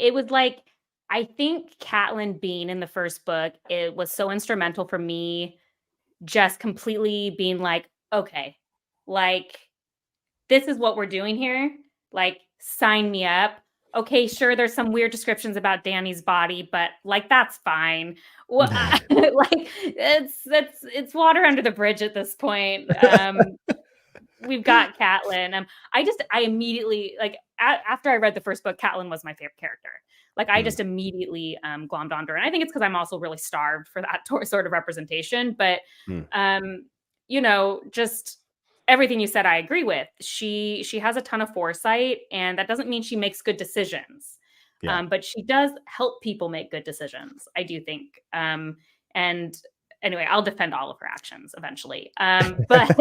think Catelyn being in the first book, it was so instrumental for me just completely being like, okay, like, this is what we're doing here. Like, sign me up. Okay, sure, there's some weird descriptions about Dany's body, but like, that's fine. Well, like, it's water under the bridge at this point. We've got Catelyn. I immediately, like, after I read the first book, Catelyn was my favorite character. Like, I just immediately glommed onto her. And I think it's because I'm also really starved for that sort of representation. But, just everything you said, I agree with. She has a ton of foresight, and that doesn't mean she makes good decisions. Yeah. But she does help people make good decisions, I do think. And anyway, I'll defend all of her actions eventually. But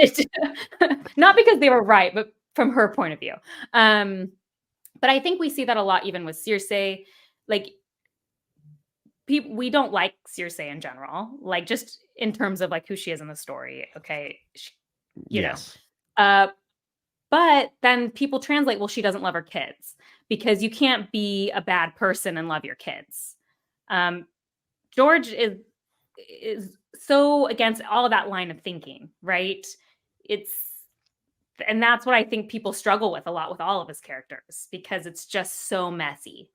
not because they were right, but from her point of view. But I think we see that a lot even with Cersei. Like, we don't like Cersei in general, like, just in terms of like who she is in the story. Okay. Yes. But then people translate, well, she doesn't love her kids, because you can't be a bad person and love your kids. George is so against all of that line of thinking, right? And that's what I think people struggle with a lot with all of his characters, because it's just so messy.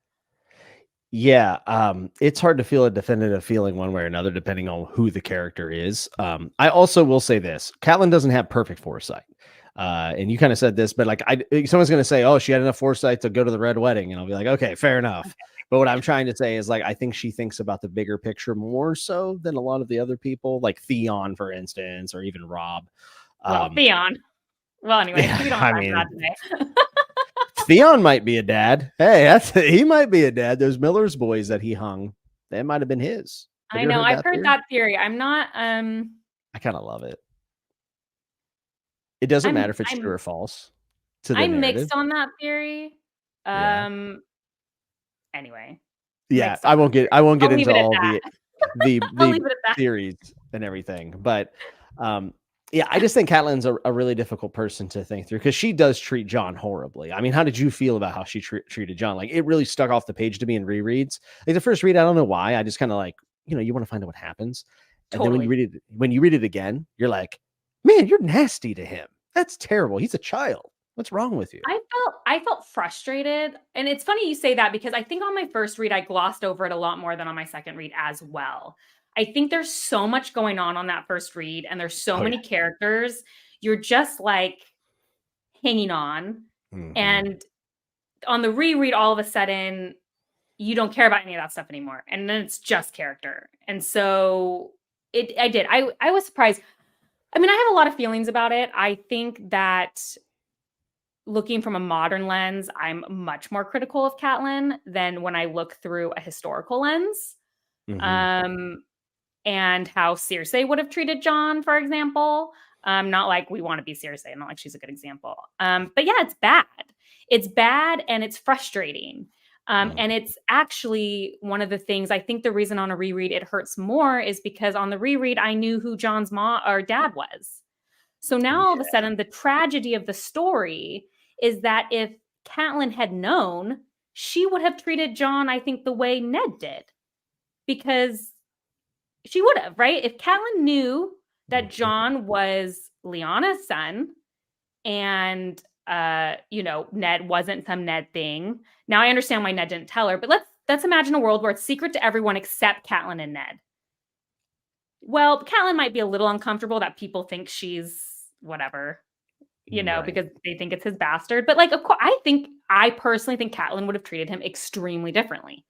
Yeah, it's hard to feel a definitive feeling one way or another, depending on who the character is. I also will say this: Catelyn doesn't have perfect foresight. And you kind of said this, but like, someone's going to say, "Oh, she had enough foresight to go to the Red Wedding," and I'll be like, "Okay, fair enough." Okay. But what I'm trying to say is, like, I think she thinks about the bigger picture more so than a lot of the other people, like Theon, for instance, or even Rob. Well, Theon. Well, anyway, yeah, we don't I talk mean, about today. Theon might be a dad. Hey, he might be a dad. Those Miller's boys that he hung, they might have been his. I know. I've heard that theory. I'm not. I kind of love it. It doesn't matter if it's true or false. I'm mixed on that theory. Anyway. Yeah, I won't get into all the theories and everything, but yeah, I just think Catelyn's a really difficult person to think through, because she does treat Jon horribly. I mean, how did you feel about how she treated Jon? Like, it really stuck off the page to me in rereads. Like, the first read, I don't know why. I just kind of like, you want to find out what happens. And then when you read it again, you're like, man, you're nasty to him. That's terrible. He's a child. What's wrong with you? I felt frustrated. And it's funny you say that, because I think on my first read, I glossed over it a lot more than on my second read as well. I think there's so much going on that first read, and there's so many characters. You're just like hanging on. And on the reread, all of a sudden, you don't care about any of that stuff anymore. And then it's just character. And so I was surprised. I mean, I have a lot of feelings about it. I think that looking from a modern lens, I'm much more critical of Catelyn than when I look through a historical lens. And how Cersei would have treated Jon, for example. Not like we want to be Cersei, not like she's a good example. But yeah, it's bad. It's bad, and it's frustrating. And it's actually one of the things, I think the reason on a reread it hurts more is because on the reread, I knew who Jon's mom or dad was. So now all of a sudden, the tragedy of the story is that if Catelyn had known, she would have treated Jon, I think, the way Ned did. Because she would have, right? If Catelyn knew that Jon was Lyanna's son and Ned wasn't some Ned thing. Now I understand why Ned didn't tell her, but let's imagine a world where it's secret to everyone except Catelyn and Ned. Well, Catelyn might be a little uncomfortable that people think she's whatever, Right. because they think it's his bastard. But of course, I personally think Catelyn would have treated him extremely differently.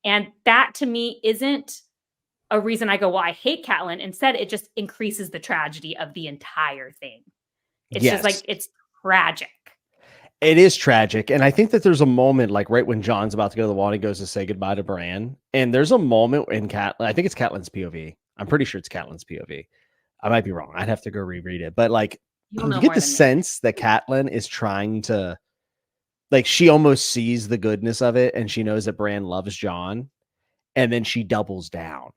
And that to me isn't a reason I go, well, I hate Catelyn. Instead, it just increases the tragedy of the entire thing. It's just Yes. it's tragic. It is tragic. And I think that there's a moment right when Jon's about to go to the wall, and he goes to say goodbye to Bran. And there's a moment in I think it's Catelyn's POV. I'm pretty sure it's Catelyn's POV. I might be wrong. I'd have to go reread it. But you get the sense that Catelyn is trying to, she almost sees the goodness of it, and she knows that Bran loves Jon, and then she doubles down.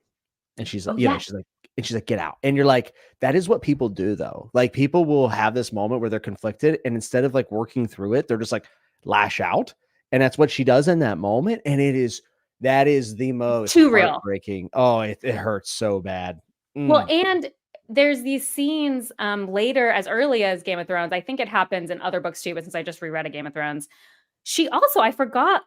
And she's like, she's like, get out. And you're like, that is what people do though. People will have this moment where they're conflicted, and instead of working through it, they're just lash out. And that's what she does in that moment. And that is the most too real. Heartbreaking. Oh, it hurts so bad. Well, and there's these scenes later, as early as Game of Thrones. I think it happens in other books too, but since I just reread a Game of Thrones, she also, I forget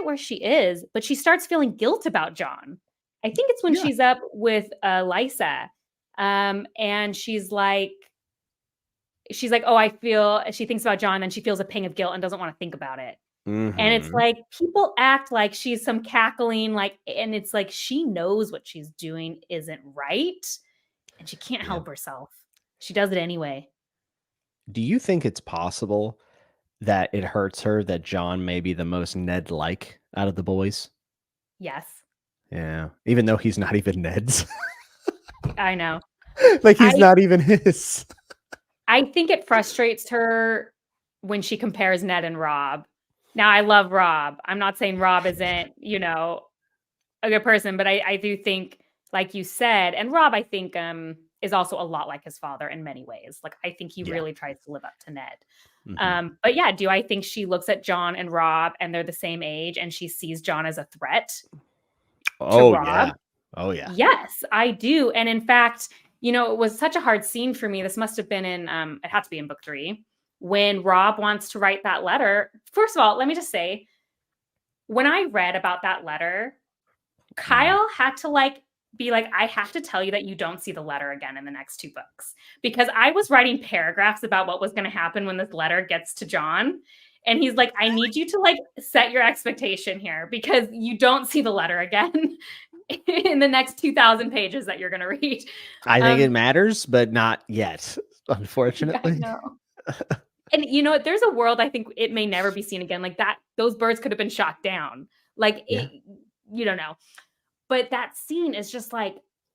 where she is, but she starts feeling guilt about Jon. I think it's when she's up with Lysa, and she's like, oh, she thinks about Jon, and she feels a pang of guilt and doesn't want to think about it. Mm-hmm. And it's people act like she's some cackling, and it's she knows what she's doing isn't right, and she can't help herself. She does it anyway. Do you think it's possible that it hurts her that Jon may be the most Ned-like out of the boys? Yes. Yeah. Even though he's not even Ned's. I know. He's not even his. I think it frustrates her when she compares Ned and Robb. Now, I love Robb. I'm not saying Robb isn't, a good person, but I do think, like you said, and Robb, I think, is also a lot like his father in many ways. I think he really tries to live up to Ned. Mm-hmm. But yeah, do I think she looks at Jon and Robb and they're the same age and she sees Jon as a threat to Robb? Yeah. Oh, yeah. Yes, I do. And in fact, it was such a hard scene for me. This must have been it had to be in book 3, when Robb wants to write that letter. First of all, let me just say, when I read about that letter, Kyle had to be like, I have to tell you that you don't see the letter again in the next 2 books, because I was writing paragraphs about what was going to happen when this letter gets to Jon. And he's like, I need you to set your expectation here, because you don't see the letter again in the next 2,000 pages that you're going to read. I think it matters, but not yet, unfortunately. I know. And there's a world I think it may never be seen again. That those birds could have been shot down. You don't know. But that scene is just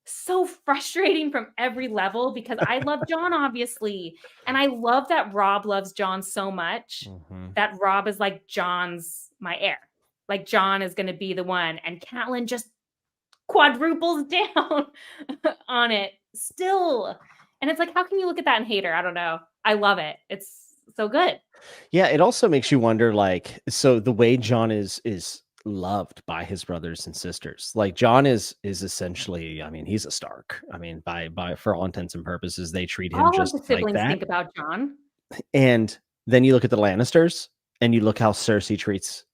so frustrating from every level, because I love Jon, obviously. And I love that Robb loves Jon so much that Robb is Jon's my heir. Jon is going to be the one. And Catelyn just quadruples down on it still. And it's how can you look at that and hate her? I don't know. I love it. It's so good. Yeah, it also makes you wonder, so the way Jon is loved by his brothers and sisters. Jon is essentially, I mean, he's a Stark. I mean, by for all intents and purposes, they treat him just the siblings like that. Think about Jon. And then you look at the Lannisters, and you look how Cersei treats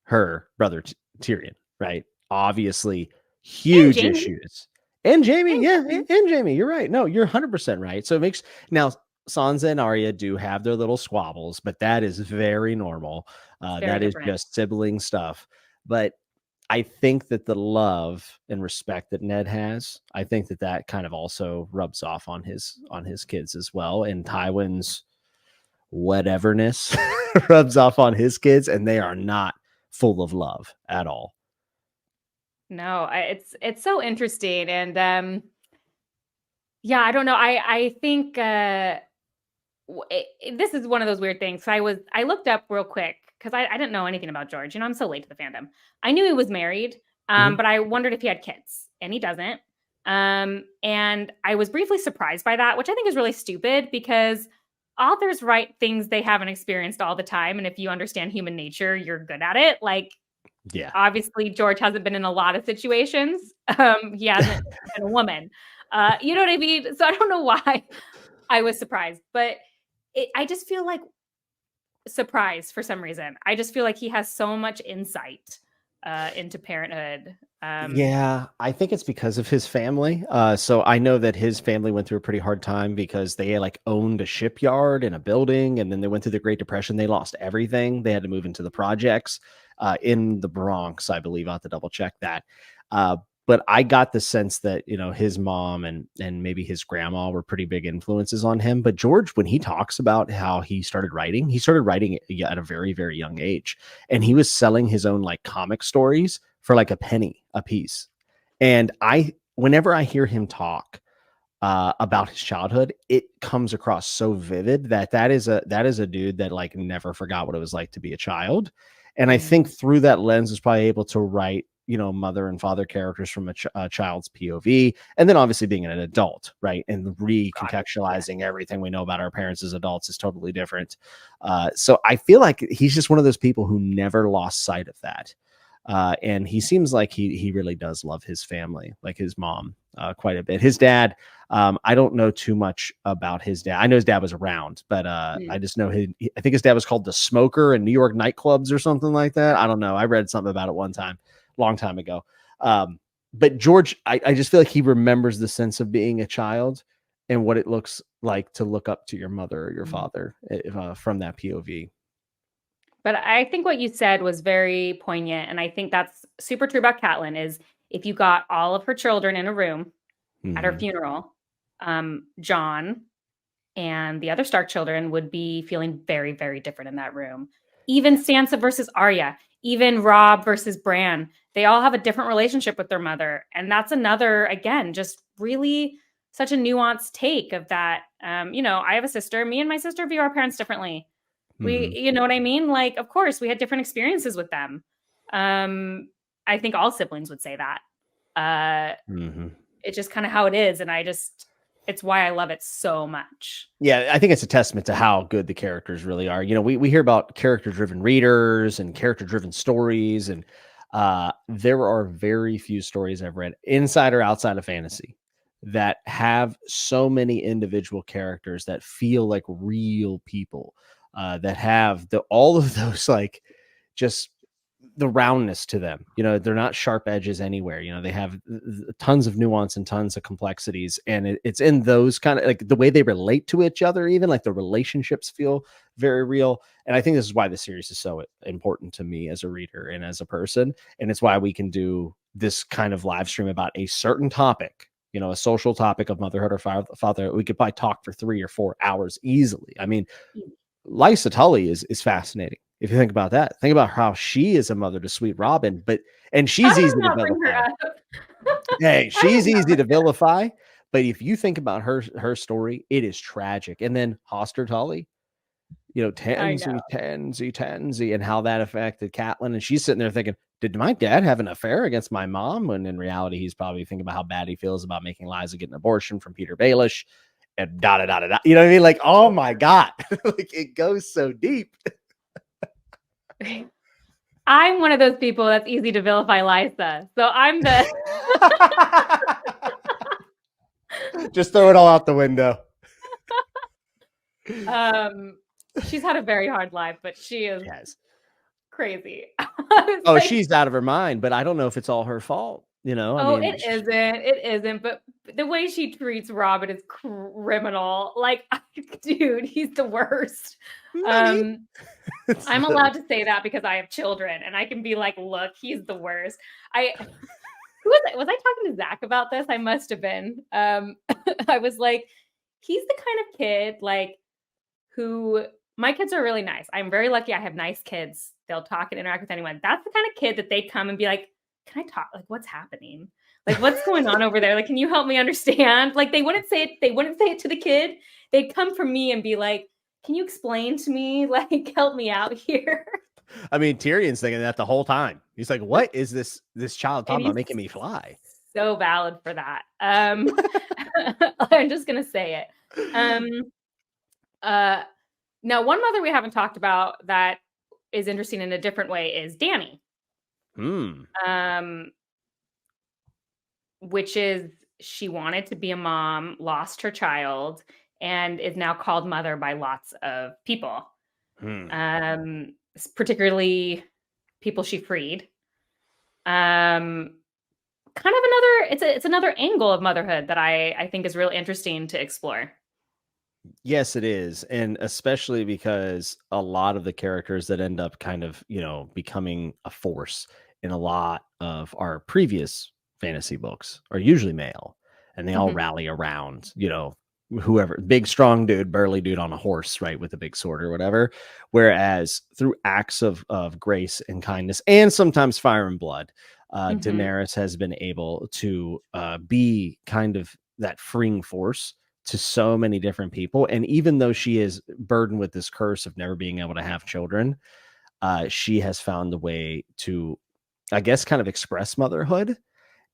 her brother Tyrion, right? Obviously, huge issues. And Jaime, and Jaime, you're right. No, you're 100% right. So it makes now Sansa and Arya do have their little squabbles, but that is very normal. That different. Is just sibling stuff. But I think that the love and respect that Ned has, I think that kind of also rubs off on his kids as well. And Tywin's whateverness rubs off on his kids, and they are not full of love at all. No, it's so interesting. And yeah, I don't know. I think this is one of those weird things. I looked up real quick, because I didn't know anything about George. I'm so late to the fandom. I knew he was married, but I wondered if he had kids, and he doesn't. And I was briefly surprised by that, which I think is really stupid because authors write things they haven't experienced all the time. And if you understand human nature, you're good at it. Like, Yeah. obviously, George hasn't been in a lot of situations. He hasn't been a woman. You know what I mean? So I don't know why I was surprised, but I just feel like surprised for some reason. I just feel like he has so much insight into parenthood. Yeah, I think it's because of his family. So I know that his family went through a pretty hard time because they like owned a shipyard and a building, and then they went through the Great Depression. They lost everything. They had to move into the projects in the Bronx, I believe. I'll have to double check that. Uh, but I got the sense that his mom and maybe his grandma were pretty big influences on him. But George, when he talks about how he started writing at a very, very young age, and he was selling his own like comic stories for like a penny a piece. And whenever I hear him talk about his childhood, it comes across so vivid that is a dude that like never forgot what it was like to be a child. And I think through that lens is probably able to write, mother and father characters from a child's POV, and then obviously being an adult, right? And recontextualizing everything we know about our parents as adults is totally different. So I feel like he's just one of those people who never lost sight of that. And he seems like he really does love his family, like his mom, quite a bit. His dad, I don't know too much about his dad. I know his dad was around, but I just know I think his dad was called the Smoker in New York nightclubs or something like that. I don't know. I read something about it one time, long time ago. But George, I just feel like he remembers the sense of being a child and what it looks like to look up to your mother or your father from that POV. But I think what you said was very poignant. And I think that's super true about Catelyn is if you got all of her children in a room at her funeral, John and the other Stark children would be feeling very, very different in that room. Even Sansa versus Arya, even Robb versus Bran, they all have a different relationship with their mother. And that's another, again, just really such a nuanced take of that. I have a sister. Me and my sister view our parents differently. You know what I mean? Like, of course, we had different experiences with them. I think all siblings would say that. It's just kind of how it is. And it's why I love it so much. Yeah, I think it's a testament to how good the characters really are. We hear about character-driven readers and character-driven stories, and there are very few stories I've read, inside or outside of fantasy, that have so many individual characters that feel like real people, that have all of those, like, just the roundness to them. They're not sharp edges anywhere. They have tons of nuance and tons of complexities, and it's in those kind of, like, the way they relate to each other, even like the relationships feel very real. And I think this is why the series is so important to me as a reader and as a person, and it's why we can do this kind of live stream about a certain topic, a social topic of motherhood or father. We could probably talk for 3 or 4 hours easily. I mean, Lysa Tully is fascinating. If you think about that, think about how she is a mother to Sweet Robin, and she's easy to vilify. Hey, she's easy to vilify, but if you think about her story, it is tragic. And then Hoster Tully, Tansy, and how that affected Catelyn. And she's sitting there thinking, did my dad have an affair against my mom? When in reality, he's probably thinking about how bad he feels about making Lysa get an abortion from Peter Baelish, and da da da da da. You know what I mean? Like, oh my God, like, it goes so deep. I'm one of those people that's easy to vilify Lysa. So I'm the just throw it all out the window. She's had a very hard life, but she is crazy. Oh, she's out of her mind, but I don't know if it's all her fault. It isn't. But the way she treats Robin is criminal. Like, dude, he's the worst. I'm allowed to say that because I have children, and I can be like, look, he's the worst. Who was I? Was I talking to Zach about this? I must have been. I was like, he's the kind of kid, like, who, my kids are really nice. I'm very lucky. I have nice kids. They'll talk and interact with anyone. That's the kind of kid that they come and be like, can I talk? Like, what's happening? Like, what's going on over there? Like, can you help me understand? Like, they wouldn't say it. They wouldn't say it to the kid. They'd come from me and be like, can you explain to me? Like, help me out here. I mean, Tyrion's thinking that the whole time. He's like, what is this child talking about making me fly? so valid for that. I'm just gonna say it. Now, one mother we haven't talked about that is interesting in a different way is Danny. Hmm. Um, which is she wanted to be a mom, lost her child, and is now called mother by lots of people, Hmm. particularly people she freed. Um, kind of another it's another angle of motherhood that I think is really interesting to explore. Yes, it is. And especially because a lot of the characters that end up kind of, becoming a force in a lot of our previous fantasy books are usually male, and they all Mhm, rally around, whoever, big, strong dude, burly dude on a horse, right, with a big sword or whatever. Whereas through acts of grace and kindness and sometimes fire and blood, mhm, Daenerys has been able to be kind of that freeing force to so many different people. And even though she is burdened with this curse of never being able to have children, she has found a way to, I guess, kind of express motherhood.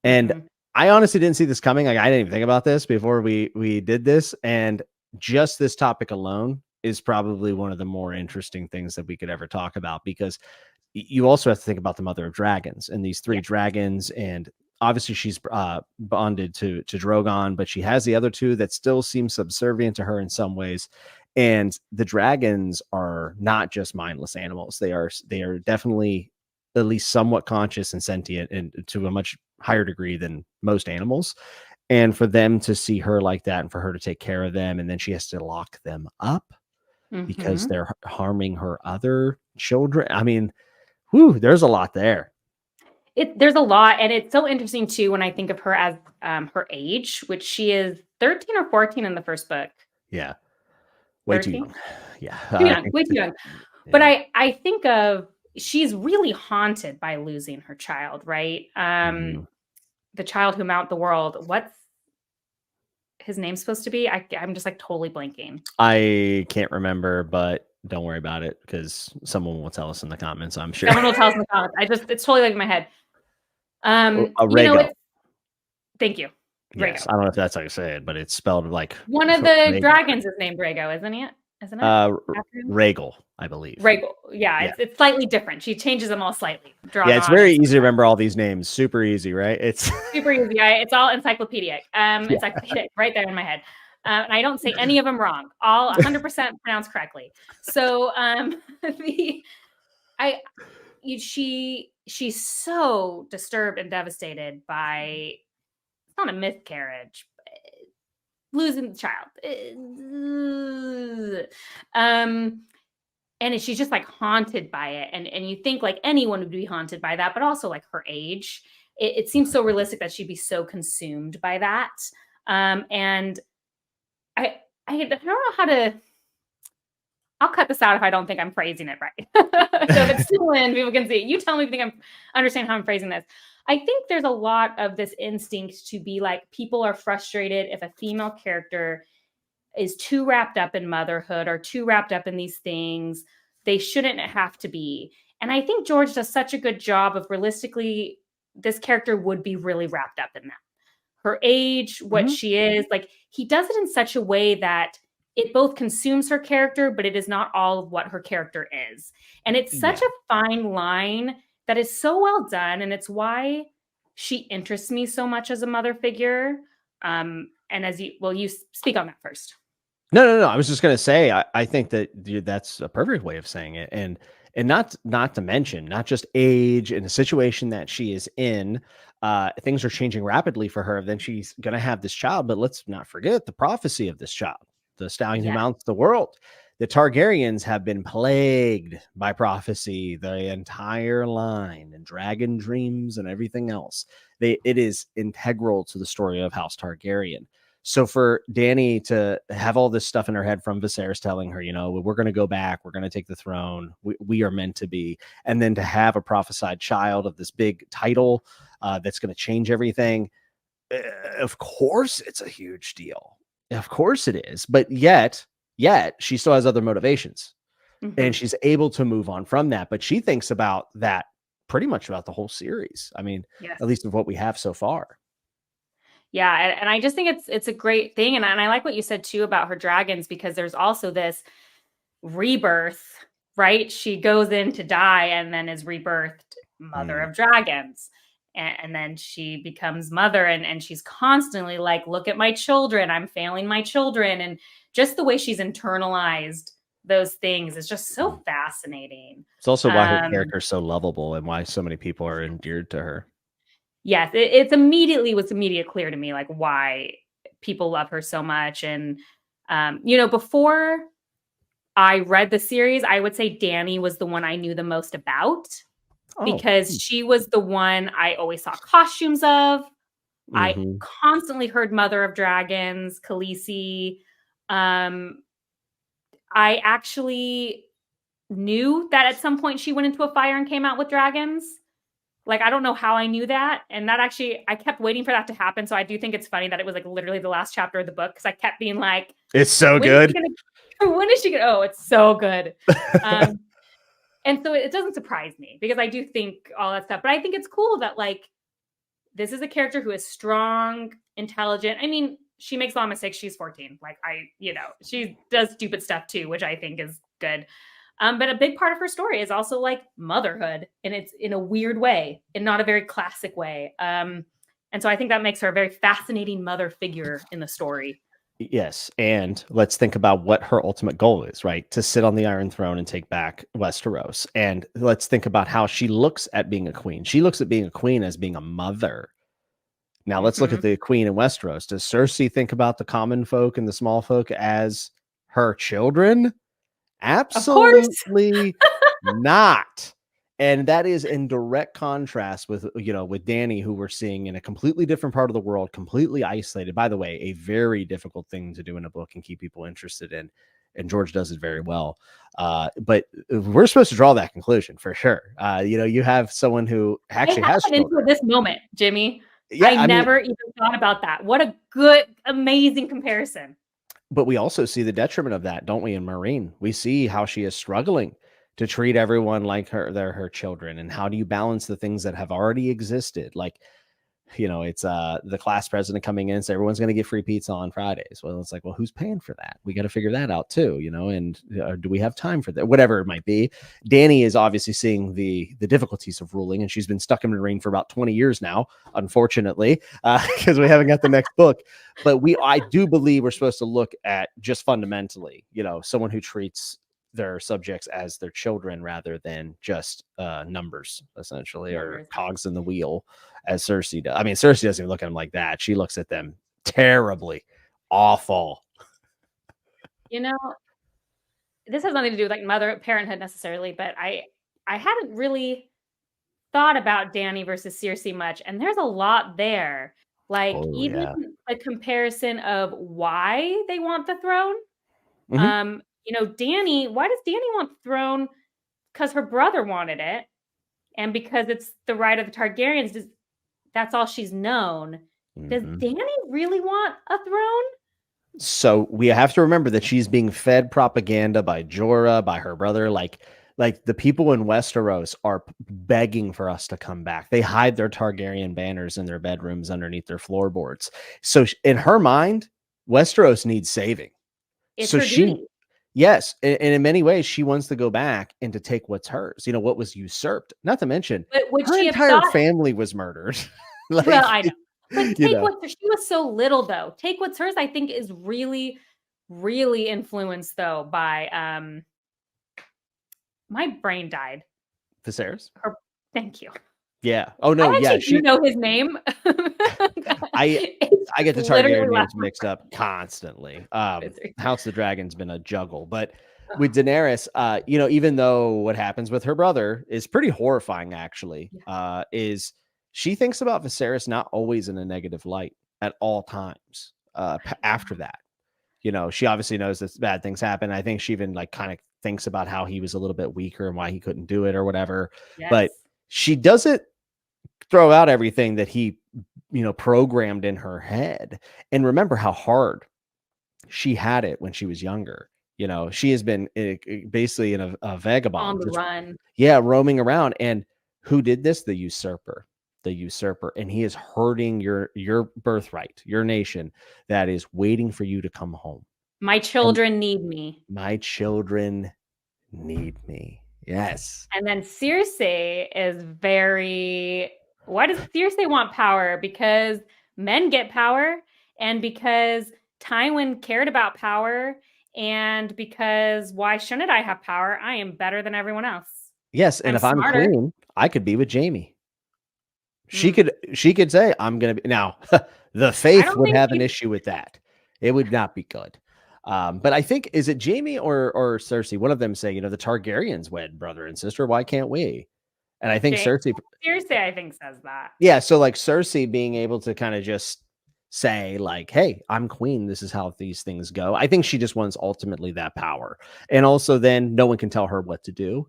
And mhm. I honestly didn't see this coming. Like, I didn't even think about this before we did this. And just this topic alone is probably one of the more interesting things that we could ever talk about, because you also have to think about the mother of dragons and these three Yeah. dragons. And obviously she's bonded to Drogon, but she has the other two that still seem subservient to her in some ways. And the dragons are not just mindless animals. They are definitely at least somewhat conscious and sentient, and to a much higher degree than most animals. And for them to see her like that, and for her to take care of them, and then she has to lock them up because Mhm. they're harming her other children. I mean, whew, there's a lot there. There's a lot, and it's so interesting too when I think of her as, her age, which she is 13 or 14 in the first book. Yeah, way too 13? young. Yeah, Too I young, think way too young. But yeah. I think of she's really haunted by losing her child, right? Mhm. The child who mount the world. What's his name supposed to be? I'm just, like, totally blanking. I can't remember, but don't worry about it because someone will tell us in the comments, I'm sure. Someone will tell us in the comments. It's totally leaving my head. Rhaego. It's thank you, Yes, Rhaego. I don't know if that's how you say it, but it's spelled like One of the Rhaego. dragons is named Rhaego, isn't it? Isn't it? After him? Rhaegal, I believe. Rhaego. Yeah, Yeah. it's slightly different. She changes them all slightly. Yeah, it's Dragon very and easy to remember all these names. Super easy, right? It's super easy. It's all encyclopedic. yeah. Encyclopedic right there in my head. And I don't say any of them wrong. All 100% pronounced correctly. So the I she's so disturbed and devastated by it's not a miscarriage, losing the child. Um and she's just like haunted by it, and you think like anyone would be haunted by that, but also like her age, it seems so realistic that she'd be so consumed by that. And I don't know how to. I'll cut this out if I don't think I'm phrasing it right. So if it's still in, people can see it. You tell me if you think I'm understand how I'm phrasing this. I think there's a lot of this instinct to be like people are frustrated if a female character is too wrapped up in motherhood or too wrapped up in these things. They shouldn't have to be. And I think George does such a good job of realistically, this character would be really wrapped up in that. Her age, what Mhm. she is, like he does it in such a way that it both consumes her character, but it is not all of what her character is. And it's such Yeah. a fine line that is so well done. And it's why she interests me so much as a mother figure. And as you speak on that first. No. I was just gonna say, I think that that's a perfect way of saying it, and not to mention not just age and the situation that she is in. Things are changing rapidly for her. Then she's gonna have this child, but let's not forget the prophecy of this child, the stallion who Yeah. mounts the world. The Targaryens have been plagued by prophecy, the entire line, and dragon dreams and everything else. It is integral to the story of House Targaryen. So for Danny to have all this stuff in her head from Viserys telling her, we're going to go back, we're going to take the throne, we are meant to be, and then to have a prophesied child of this big title that's going to change everything, of course it's a huge deal. Of course it is. But yet she still has other motivations, and Hmm. she's able to move on from that. But she thinks about that pretty much about the whole series. I mean, Yes. at least of what we have so far. Yeah, and I just think it's a great thing, and I like what you said too about her dragons, because there's also this rebirth, right? She goes in to die and then is rebirthed mother Mm. of dragons. And then she becomes mother, and she's constantly like, look at my children, I'm failing my children. And just the way she's internalized those things is just so Mm. fascinating. It's also why her Um, character is so lovable and why so many people are endeared to her. yes, it's immediately was immediate clear to me like why people love her so much. And before I read the series, I would say Dani was the one I knew the most about, Oh. because she was the one I always saw costumes of. I Mm-hmm. constantly heard Mother of Dragons, Khaleesi. Um, I actually knew that at some point she went into a fire and came out with dragons. Like, I don't know how I knew that. And that actually, I kept waiting for that to happen. So I do think it's funny that it was like literally the last chapter of the book, because I kept being like, It's so when is she good. gonna, when is she gonna, oh, it's so good. Um, and so it doesn't surprise me, because I do think all that stuff, but I think it's cool that like this is a character who is strong, intelligent. I mean, she makes a lot of mistakes. She's 14. Like she does stupid stuff too, which I think is good. But a big part of her story is also like motherhood, and it's in a weird way, and not a very classic way. And so I think that makes her a very fascinating mother figure in the story. Yes, and let's think about what her ultimate goal is, right? To sit on the Iron Throne and take back Westeros. And let's think about how she looks at being a queen. She looks at being a queen as being a mother. Now let's look at Mm-hmm. the queen in Westeros. Does Cersei think about the common folk and the small folk as her children? Of course. Absolutely not. And that is in direct contrast with, with Dani, who we're seeing in a completely different part of the world, completely isolated. By the way, a very difficult thing to do in a book and keep people interested in. And George does it very well. But we're supposed to draw that conclusion for sure. You have someone who I actually has haven't children. until this moment, Jimmy. Yeah, I I mean, never even thought about that. What a good, amazing comparison. but we also see the detriment of that, don't we, in Marine? We see how she is struggling to treat everyone like they're her children. And how do you balance the things that have already existed? Like, it's the class president coming in and say everyone's going to get free pizza on Fridays. Well, it's like, well, who's paying for that? We got to figure that out too, and do we have time for that? Whatever it might be. Dani is obviously seeing the difficulties of ruling, and she's been stuck in Marine for about 20 years now, unfortunately, because we haven't got the next book. But I do believe we're supposed to look at just fundamentally, someone who treats their subjects as their children rather than just numbers, essentially, or Numbers. cogs in the wheel, as Cersei does. I mean, Cersei doesn't even look at them like that. She looks at them terribly, awful. You know, this has nothing to do with like mother parenthood necessarily, but I hadn't really thought about Dani versus Cersei much, and there's a lot there. Like Oh even yeah. a comparison of why they want the throne. Hmm. Dani, why does Dani want the throne? Because her brother wanted it, and because it's the right of the Targaryens. That's all she's known. Does Hmm. Dani really want a throne? So we have to remember that she's being fed propaganda by Jorah, by her brother. Like the people in Westeros are begging for us to come back. They hide their Targaryen banners in their bedrooms underneath their floorboards. So in her mind, Westeros needs saving. It's So her she, duty. yes, and in many ways, she wants to go back and to take what's hers. What was usurped. Not to mention, But would her she have entire thought? family was murdered. Well, like, I know. But you take know, what she was so little though. Take what's hers, I think, is really, really influenced though by my brain died. Viserys. Her, thank you. Yeah. Oh no. I Yeah. actually do know his name. I It's I get just the literally Targaryen left names mixed up constantly. my House of the Dragon's been a juggle, but with Daenerys, even though what happens with her brother is pretty horrifying, actually, Yeah. is she thinks about Viserys not always in a negative light at all times. After that, she obviously knows that bad things happen. I think she even like kind of thinks about how he was a little bit weaker and why he couldn't do it or whatever. Yes. But she doesn't throw out everything that he programmed in her head. And remember how hard she had it when she was younger. She has been basically in a On vagabond, the just run. yeah, roaming around. And who did this? The usurper. the usurper, and he is hurting your birthright, your nation that is waiting for you to come home. My And children need me. my children need me. Yes. And then Circe is very, why does Circe want power? Because men get power, and because Tywin cared about power, and because why shouldn't I have power? I am better than everyone else. Yes, and I'm if I'm smarter. queen, I could be with Jaime. Mm. She could say, I'm gonna be now. The I faith don't would think have an she, issue with that. It would not be good. But I think, is it Jaime or Cersei? One of them say, the Targaryens wed brother and sister. Why can't we? And I think Cersei, Circe, I think, says that. yeah. So like Cersei being able to kind of just say like, "Hey, I'm queen. This is how these things go." I think she just wants ultimately that power, and also then no one can tell her what to do,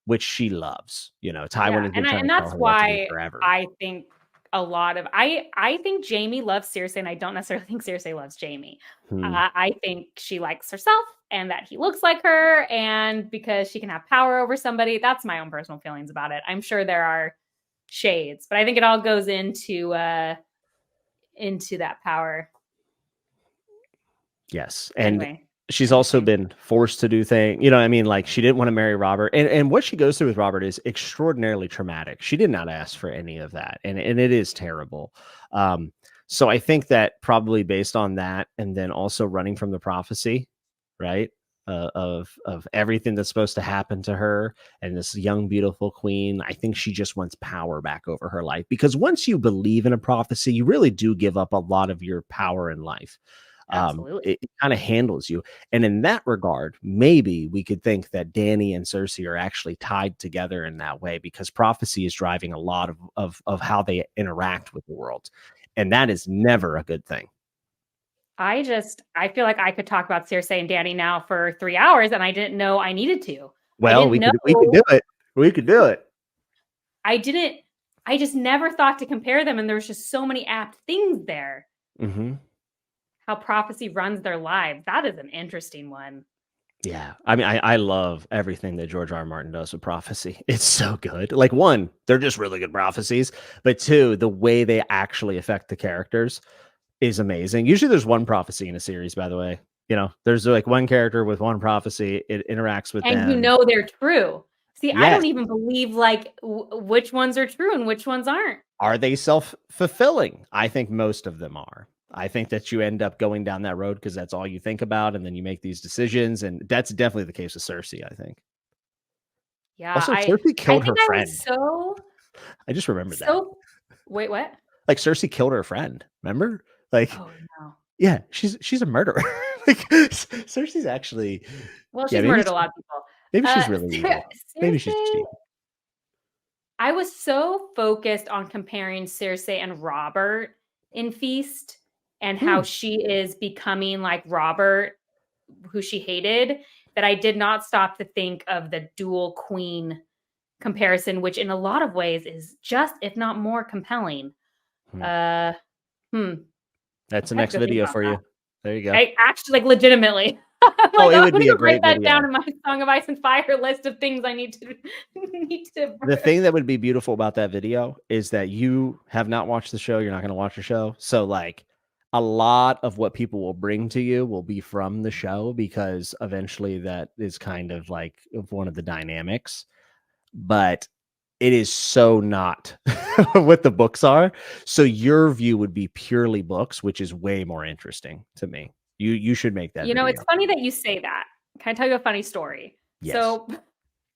which she loves. Tywin Yeah, has been trying and to tell that's her what to do why forever. I think a lot of I think Jaime loves Circe, and I don't necessarily think Circe loves Jaime. Hmm. I think she likes herself, and that he looks like her, and because she can have power over somebody. That's my own personal feelings about it. I'm sure there are shades, but I think it all goes into that power. Yes, and Anyway, she's also interesting. been forced to do things. What I mean? Like she didn't want to marry Robert, and what she goes through with Robert is extraordinarily traumatic. She did not ask for any of that, and it is terrible. So I think that probably based on that, and then also running from the prophecy, right? Of everything that's supposed to happen to her and this young beautiful queen, I think she just wants power back over her life, because once you believe in a prophecy, you really do give up a lot of your power in life. Absolutely. It kind of handles you. And in that regard, maybe we could think that Danny and Cersei are actually tied together in that way, because prophecy is driving a lot of how they interact with the world. And that is never a good thing. I feel like I could talk about Circe and Danny now for 3 hours, and I didn't know I needed to. I Well, didn't we could know do it. We could do it. I didn't I just never thought to compare them, and there's just so many apt things there. Hmm. How prophecy runs their lives. That is an interesting one. Yeah. I mean, I love everything that George R. R. Martin does with prophecy. It's so good. Like, one, they're just really good prophecies. But two, the way they actually affect the characters is amazing. Usually there's one prophecy in a series, by the way. There's like one character with one prophecy, it interacts with And you them. know they're true. See, I Yes. don't even believe like which ones are true and which ones aren't. Are they self-fulfilling? I think most of them are. I think that you end up going down that road because that's all you think about, and then you make these decisions. And that's definitely the case with Cersei, I think. Yeah, Also, Cersei I killed her think I was friend. so I just remembered that. so wait, what? Like Cersei killed her friend. Remember? Like, Oh no. yeah, she's a murderer. Like Cersei's actually, Well, yeah, she's murdered a lot of people. maybe she's really evil. Maybe she's just Seriously, evil. I was so focused on comparing Circe and Robert in Feast, and how Hmm. she is becoming like Robert, who she hated, that I did not stop to think of the dual queen comparison, which in a lot of ways is just, if not more, compelling. Hmm. Uh, hmm. That's the I have to next go think video about for that. you. There you go. I actually, like, legitimately. I'm Oh, like, it oh, I'm would gonna be a go write great that video. down in my Song of Ice and Fire list of things I need to need to. The thing that would be beautiful about that video is that you have not watched the show. You're not going to watch the show. So, like, a lot of what people will bring to you will be from the show, because eventually that is kind of like one of the dynamics. But it is so not what the books are. So your view would be purely books, which is way more interesting to me. You should make that It's video. funny that you say that. Can I tell you a funny story? Yes. So,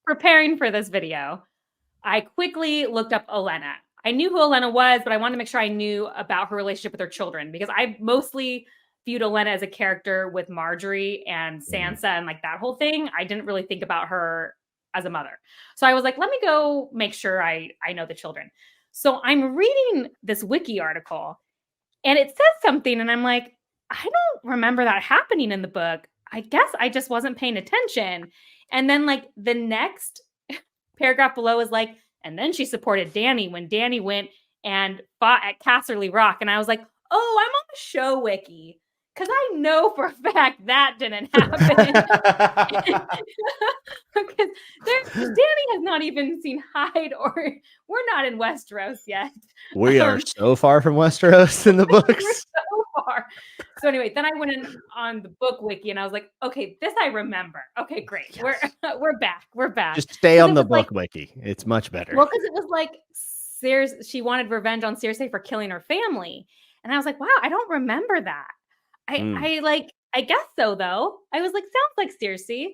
preparing for this video, I quickly looked up Olenna. I knew who Olenna was, but I wanted to make sure I knew about her relationship with her children, because I mostly viewed Olenna as a character with Marjorie and Mhm. Sansa and like that whole thing. I didn't really think about her as a mother. So I was like, let me go make sure I know the children. So I'm reading this wiki article, and it says something, and I'm like, I don't remember that happening in the book. I guess I just wasn't paying attention. And then like the next paragraph below is like, and then she supported Danny when Danny went and fought at Casterly Rock. And I was like, oh, I'm on the show wiki. because I know for a fact that didn't happen. Because Danny has not even seen Hyde, or we're not in Westeros yet. We are so far from Westeros in the books. We're so far. So anyway, then I went in on the book wiki and I was like, okay, this I remember. Okay, great. Yes. We're back. We're back. Just stay on the book wiki. It's much better. Well, because it was like she wanted revenge on Cersei for killing her family. And I was like, wow, I don't remember that. I guess so though. I was like, sounds like Cersei.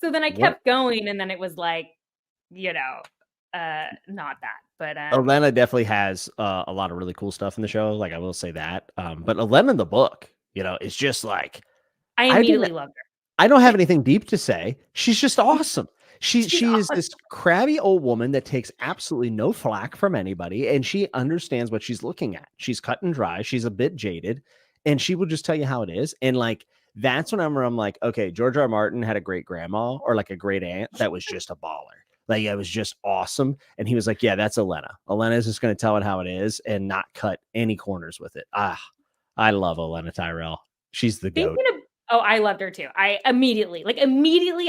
So then I kept going, and then it was like, not that. But Olenna definitely has a lot of really cool stuff in the show. Like, I will say that. But Olenna in the book, is just like, I immediately loved her. I don't have anything deep to say. She's just awesome. She is this crabby old woman that takes absolutely no flack from anybody, and she understands what she's looking at. She's cut and dry. She's a bit jaded, and she will just tell you how it is. And like, that's when I'm like, okay, George R. R. Martin had a great grandma or like a great aunt that was just a baller. Like, it was just awesome. And he was like, yeah, that's Olenna. Olenna is just going to tell it how it is and not cut any corners with it. I love Olenna Tyrell. She's the goat. I loved her too. I immediately,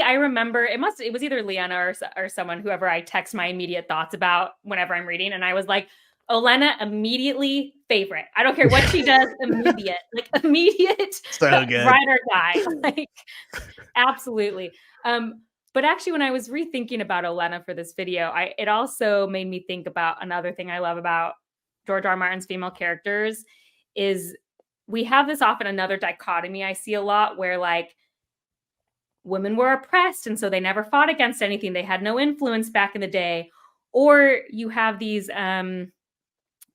I remember it was either Leanna or someone, whoever I text my immediate thoughts about whenever I'm reading. And I was like, Olenna, immediately favorite. I don't care what she does, immediate. So good. Ride or die. Like, absolutely. But actually, when I was rethinking about Olenna for this video, it also made me think about another thing I love about George R. R. Martin's female characters is we have this often another dichotomy I see a lot where like women were oppressed and so they never fought against anything. They had no influence back in the day. Or you have these,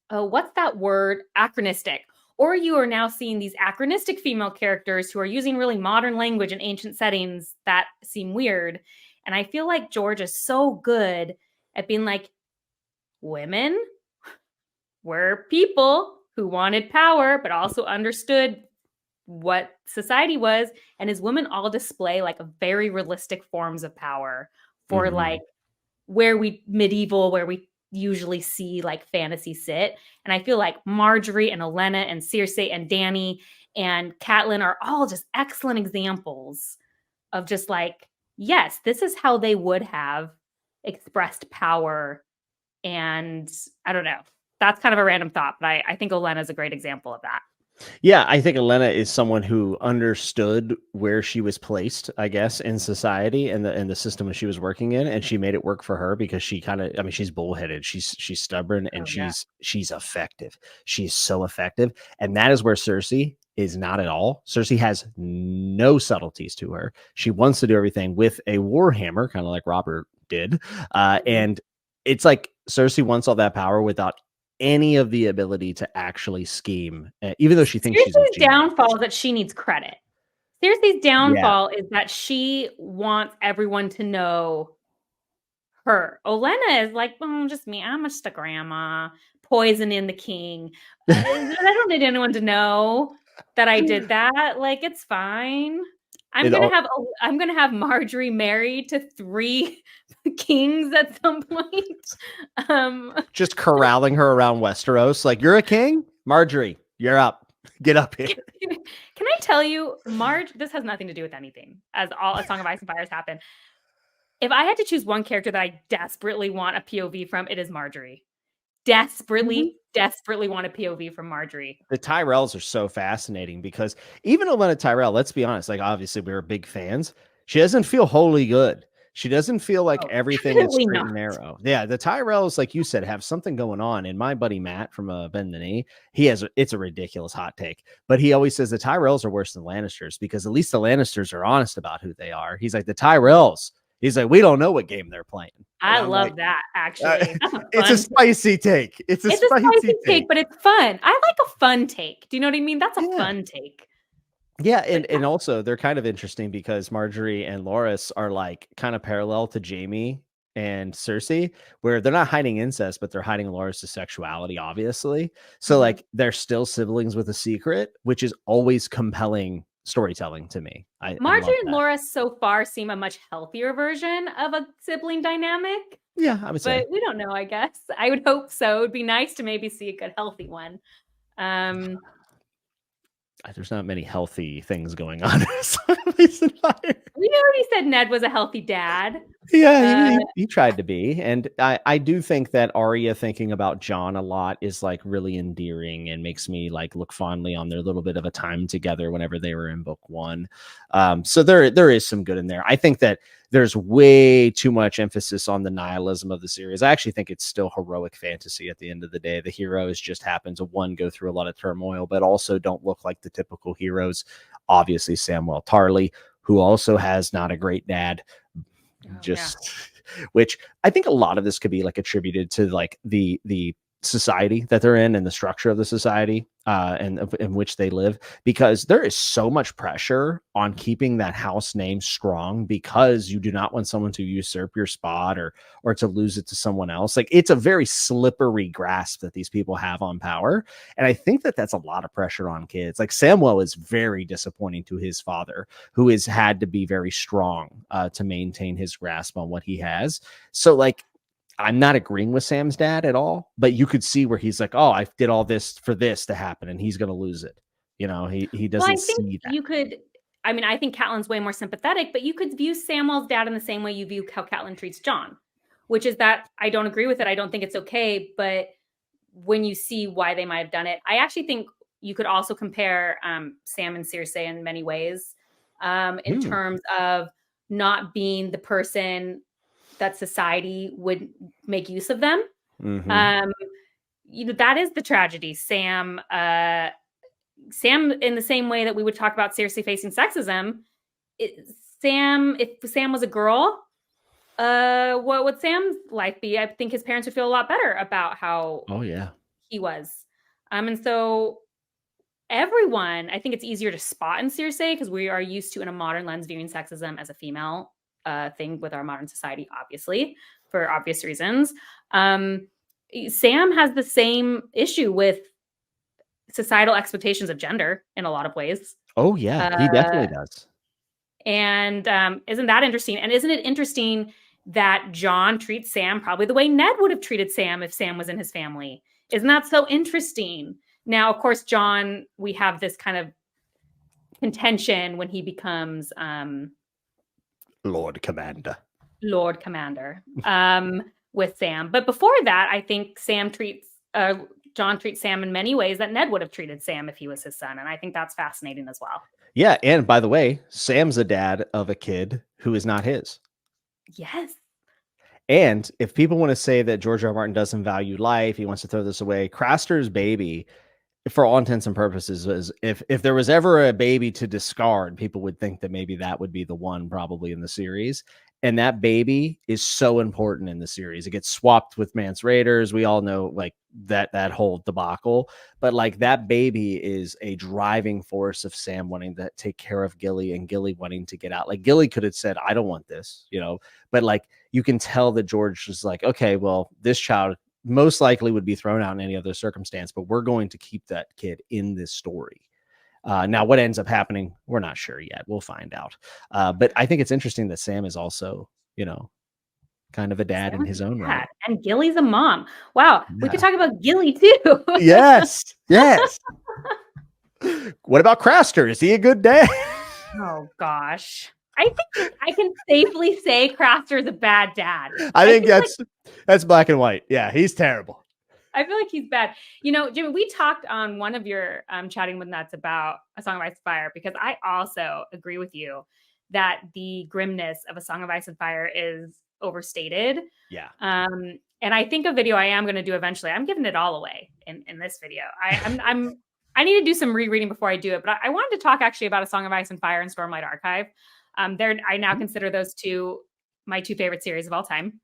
what's that word? Anachronistic. Or you are now seeing these anachronistic female characters who are using really modern language in ancient settings that seem weird. And I feel like George is so good at being like, women were people who wanted power, but also understood what society was. And his women all display like a very realistic forms of power for like where we usually see like fantasy sit. And I feel like Marjorie and Olenna and Cersei and Dany and Catelyn are all just excellent examples of just like, yes, this is how they would have expressed power. And I don't know. That's kind of a random thought, but I think Olenna is a great example of that. Yeah, I think Olenna is someone who understood where she was placed, I guess, in society and the system that she was working in, and she made it work for her because she she's bullheaded, she's stubborn, and she's effective. She's so effective, and that is where Cersei is not at all. Cersei has no subtleties to her. She wants to do everything with a warhammer, kind of like Robert did, and it's like Cersei wants all that power without any of the ability to actually scheme, even though she thinks Cersei's downfall is that she needs credit. Cersei's downfall is that she wants everyone to know her. Olenna is like, just me. I'm just a grandma poisoning the king. I don't need anyone to know that I did that. Like, it's fine. I'm gonna have Marjorie married to 3 kings at some point. Just corralling her around Westeros. Like, you're a king? Marjorie, you're up. Get up here. Can I tell you, this has nothing to do with anything, as A Song of Ice and Fires happened. If I had to choose one character that I desperately want a POV from, it is Marjorie. Desperately want a POV from Marjorie. The Tyrells are so fascinating because even Olenna Tyrell, let's be honest, like, obviously we were big fans. She doesn't feel wholly good. She doesn't feel like everything is straight and narrow. Yeah, the Tyrells, like you said, have something going on. And my buddy Matt from Bend the Knee, it's a ridiculous hot take, but he always says the Tyrells are worse than Lannisters because at least the Lannisters are honest about who they are. He's like, the Tyrells, he's like, we don't know what game they're playing. I love that, actually. It's a spicy take. It's a spicy take, but it's fun. I like a fun take. Do you know what I mean? That's a fun take. Yeah, and also they're kind of interesting because Marjorie and Loras are like kind of parallel to Jaime and Cersei, where they're not hiding incest, but they're hiding Loras' sexuality, obviously. So like they're still siblings with a secret, which is always compelling storytelling to me. Marjorie and Loras so far seem a much healthier version of a sibling dynamic. Yeah, I would say. But we don't know, I guess. I would hope so. It'd be nice to maybe see a good healthy one. There's not many healthy things going on in Song of Ice and Fire. We already said Ned was a healthy dad. Yeah, Uh, he tried to be, and I do think that Arya thinking about Jon a lot is like really endearing and makes me like look fondly on their little bit of a time together whenever they were in book one. So there is some good in there. I think that there's way too much emphasis on the nihilism of the series. I actually think it's still heroic fantasy at the end of the day. The heroes just happen to one go through a lot of turmoil, but also don't look like the typical heroes. Obviously, Samwell Tarly, who also has not a great dad. Just which I think a lot of this could be like attributed to like the society that they're in and the structure of the society and in which they live, because there is so much pressure on keeping that house name strong because you do not want someone to usurp your spot or to lose it to someone else. Like, it's a very slippery grasp that these people have on power, and I think that that's a lot of pressure on kids. Like, Samwell is very disappointing to his father, who has had to be very strong to maintain his grasp on what he has. So like, I'm not agreeing with Sam's dad at all, but you could see where he's like, oh, I did all this for this to happen and he's going to lose it. You know, he well, I doesn't think see that. you could. I mean, I think Catelyn's way more sympathetic, but you could view Samwell's dad in the same way you view how Catelyn treats Jon, which is that I don't agree with it. I don't think it's okay. But when you see why they might have done it, I actually think you could also compare Sam and Cersei in many ways, in terms of not being the person that society would make use of them. You know, that is the tragedy. Sam, in the same way that we would talk about Cersei facing sexism, if Sam was a girl, what would Sam's life be? I think his parents would feel a lot better about how he was. And so everyone, I think it's easier to spot in Cersei because we are used to, in a modern lens, viewing sexism as a female thing with our modern society, obviously, for obvious reasons. Sam has the same issue with societal expectations of gender in a lot of ways. Oh yeah, he definitely does. And isn't that interesting? And isn't it interesting that Jon treats Sam probably the way Ned would have treated Sam if Sam was in his family? Isn't that so interesting? Now, of course, Jon, we have this kind of contention when he becomes Lord Commander with Sam. But before that, I think Jon treats Sam in many ways that Ned would have treated Sam if he was his son. And I think that's fascinating as well. Yeah. And by the way, Sam's a dad of a kid who is not his. Yes. And if people want to say that George R. R. Martin doesn't value life, he wants to throw this away, Craster's baby, for all intents and purposes, was if there was ever a baby to discard, people would think that maybe that would be the one probably in the series. And that baby is so important in the series. It gets swapped with Mance Raiders. We all know like that whole debacle, but like that baby is a driving force of Sam wanting to take care of Gilly and Gilly wanting to get out. Like Gilly could have said, I don't want this, you know, but like you can tell that George was like, okay, well, this child most likely would be thrown out in any other circumstance, but we're going to keep that kid in this story. Now, what ends up happening, we're not sure yet. We'll find out. But I think it's interesting that Sam is also, you know, kind of a dad in his own right. And Gilly's a mom. Wow. Yeah. We could talk about Gilly too. Yes. What about Craster? Is he a good dad? Oh, gosh. I think I can safely say Craster is a bad dad. I think that's black and white. Yeah, he's terrible. I feel like he's bad. You know, Jimmy, we talked on one of your Chatting with Nuts about A Song of Ice and Fire, because I also agree with you that the grimness of A Song of Ice and Fire is overstated. Yeah. And I think a video I am going to do eventually, I'm giving it all away in this video. I need to do some rereading before I do it, but I wanted to talk actually about A Song of Ice and Fire and Stormlight Archive. I now consider those two my two favorite series of all time.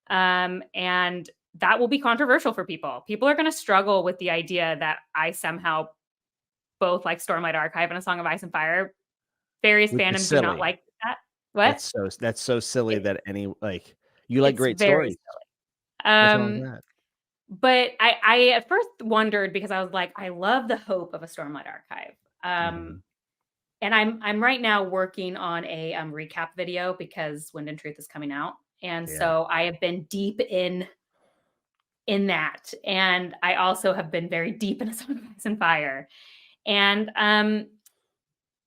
And that will be controversial for people. People are going to struggle with the idea that I somehow both like Stormlight Archive and A Song of Ice and Fire. Various fandoms do not like that. What? That's so silly that you like great stories. But I at first wondered, because I was like, I love the hope of a Stormlight Archive. And I'm right now working on a recap video because Wind and Truth is coming out. And so I have been deep in that. And I also have been very deep in A Song of Ice and Fire. And I'm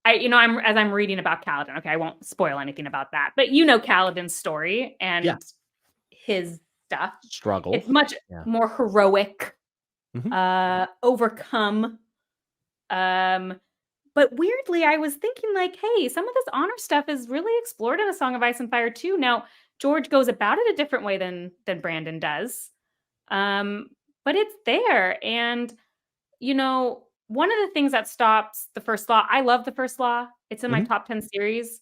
reading about Kaladin. Okay, I won't spoil anything about that, but Kaladin's story Yeah. and his stuff. Struggle. It's much Yeah. more heroic, Mhm. overcome. But weirdly, I was thinking like, hey, some of this honor stuff is really explored in A Song of Ice and Fire too. Now, George goes about it a different way than Brandon does. But it's there. And, one of the things that stops the First Law, I love the First Law. It's in my Mhm. top 10 series.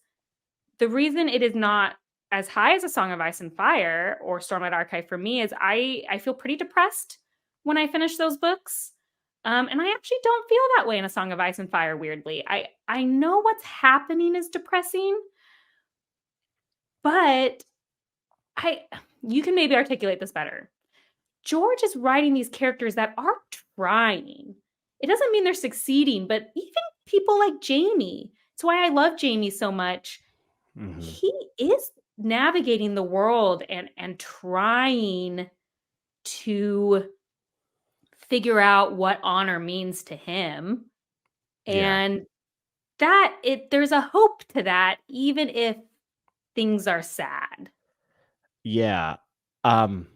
The reason it is not as high as A Song of Ice and Fire or Stormlight Archive for me is I feel pretty depressed when I finish those books. And I actually don't feel that way in A Song of Ice and Fire, weirdly. I know what's happening is depressing, but I you can maybe articulate this better. George is writing these characters that are trying. It doesn't mean they're succeeding, but even people like Jamie. It's why I love Jamie so much. Mhm. He is navigating the world and trying to figure out what honor means to him. Yeah. And there's a hope to that, even if things are sad. Yeah. Um,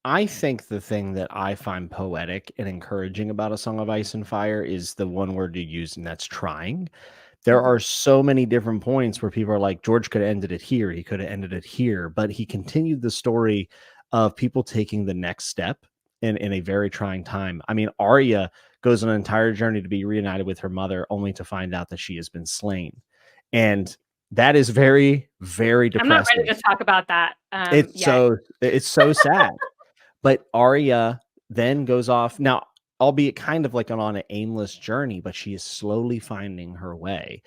I think the thing that I find poetic and encouraging about A Song of Ice and Fire is the one word you use, and that's trying. There are Mhm. so many different points where people are like, George could have ended it here, he could have ended it here, but he continued the story of people taking the next step in a very trying time. I mean, Arya goes on an entire journey to be reunited with her mother, only to find out that she has been slain. And that is very, very I'm not ready depressing. to talk about that It's yet. so it's so sad. But Arya then goes off now, albeit kind of like on an aimless journey, but she is slowly finding her way.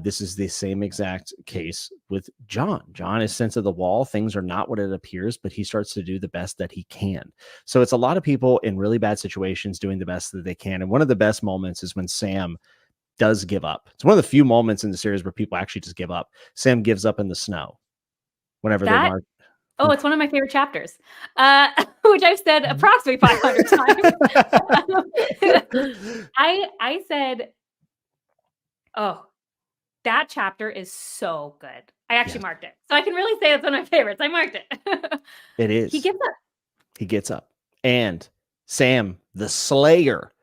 This is the same exact case with John. John is sent to the wall. Things are not what it appears, but he starts to do the best that he can. So it's a lot of people in really bad situations doing the best that they can. And one of the best moments is when Sam does give up. It's one of the few moments in the series where people actually just give up. Sam gives up in the snow whenever they're That marked. Oh, it's one of my favorite chapters, which I've said approximately 500 times. I said, oh, that chapter is so good. I actually Yes, marked it. So I can really say it's one of my favorites. I marked it. it He is. gives up. He gets up. And Sam, the Slayer.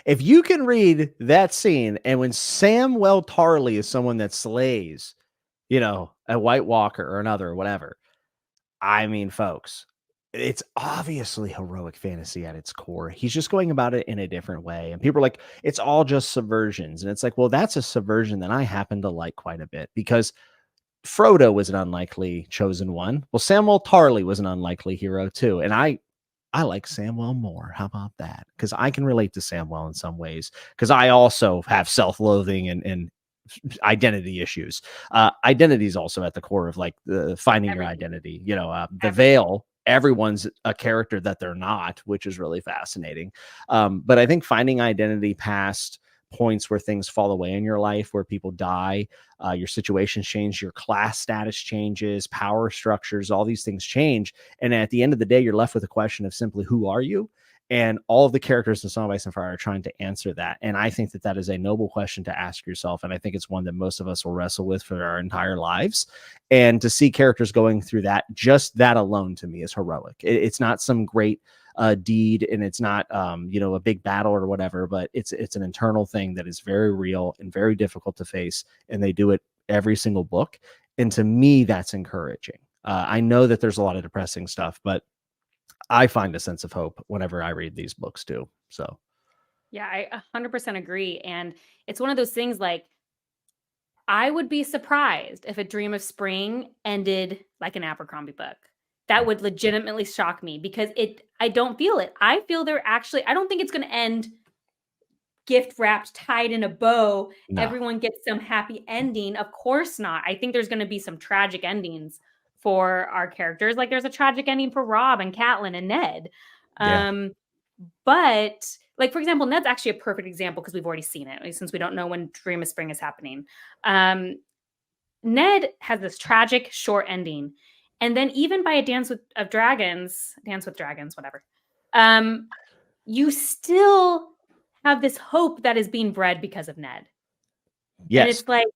If you can read that scene, and when Samwell Tarly is someone that slays, a White Walker or another or whatever, I mean, folks, it's obviously heroic fantasy at its core. He's just going about it in a different way. And people are like, it's all just subversions. And it's like, well, that's a subversion that I happen to like quite a bit because Frodo was an unlikely chosen one. Well, Samwell Tarly was an unlikely hero too. And I like Samwell more. How about that? Because I can relate to Samwell in some ways. Because I also have self-loathing and identity issues. Identity is also at the core of like the finding your Everything. identity. The Everything. Veil. Everyone's a character that they're not, which is really fascinating. But I think finding identity past points where things fall away in your life, where people die, your situations change, your class status changes, power structures, all these things change. And at the end of the day, you're left with a question of simply, who are you? And all of the characters in Song of Ice and Fire are trying to answer that. And I think that that is a noble question to ask yourself. And I think it's one that most of us will wrestle with for our entire lives. And to see characters going through that, just that alone to me is heroic. It's not some great deed, and it's not a big battle or whatever, but it's an internal thing that is very real and very difficult to face, and they do it every single book. And to me, that's encouraging. I know that there's a lot of depressing stuff, but I find a sense of hope whenever I read these books too. So Yeah, I 100% agree. And it's one of those things like, I would be surprised if A Dream of Spring ended like an Abercrombie book. That would legitimately shock me because I don't feel it. I don't think it's going to end gift wrapped, tied in a bow. no, Everyone gets some happy ending. Of course not. I think there's going to be some tragic endings for our characters. Like there's a tragic ending for Rob and Catelyn and Ned. yeah, Um, but like, for example, Ned's actually a perfect example because we've already seen it since we don't know when Dream of Spring is happening. Ned has this tragic short ending. And then even by a Dance with Dragons, whatever, you still have this hope that is being bred because of Ned. And Yes. it's like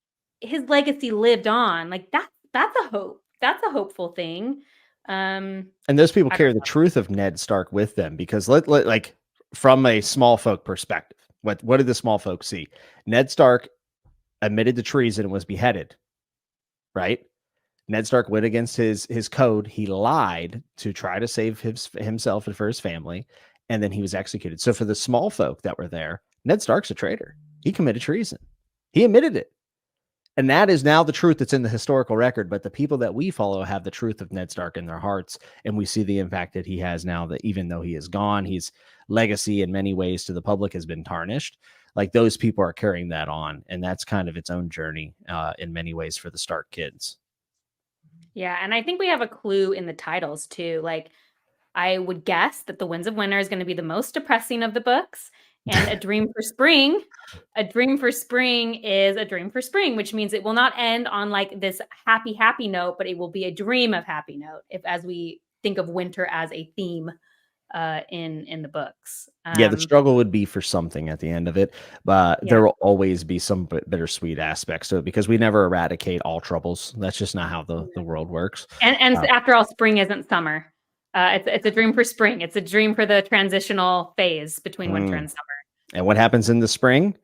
his legacy lived on. Like that's a hope. That's a hopeful thing. Um, And those people I don't carry the truth of Ned Stark with them because like from a small folk perspective, what did the small folk see? Ned Stark admitted to treason and was beheaded, right? Ned Stark went against his code. He lied to try to save himself and for his family, and then he was executed. So for the small folk that were there, Ned Stark's a traitor. He committed treason. He admitted it. And that is now the truth that's in the historical record. But the people that we follow have the truth of Ned Stark in their hearts. And we see the impact that he has now, that even though he is gone, his legacy in many ways to the public has been tarnished. Like those people are carrying that on. And that's kind of its own journey in many ways for the Stark kids. Yeah, and I think we have a clue in the titles too. Like I would guess that The Winds of Winter is going to be the most depressing of the books. And A Dream for Spring, A Dream for Spring is A Dream for Spring, which means it will not end on like this happy, happy note, but it will be a dream of happy note if as we think of winter as a theme in the books. Yeah, the struggle would be for something at the end of it, but Yeah. there will always be some bittersweet aspects to it because we never eradicate all troubles. That's just not how the world works. And after all, spring isn't summer. It's a dream for spring. It's a dream for the transitional phase between winter and summer. And what happens in the spring?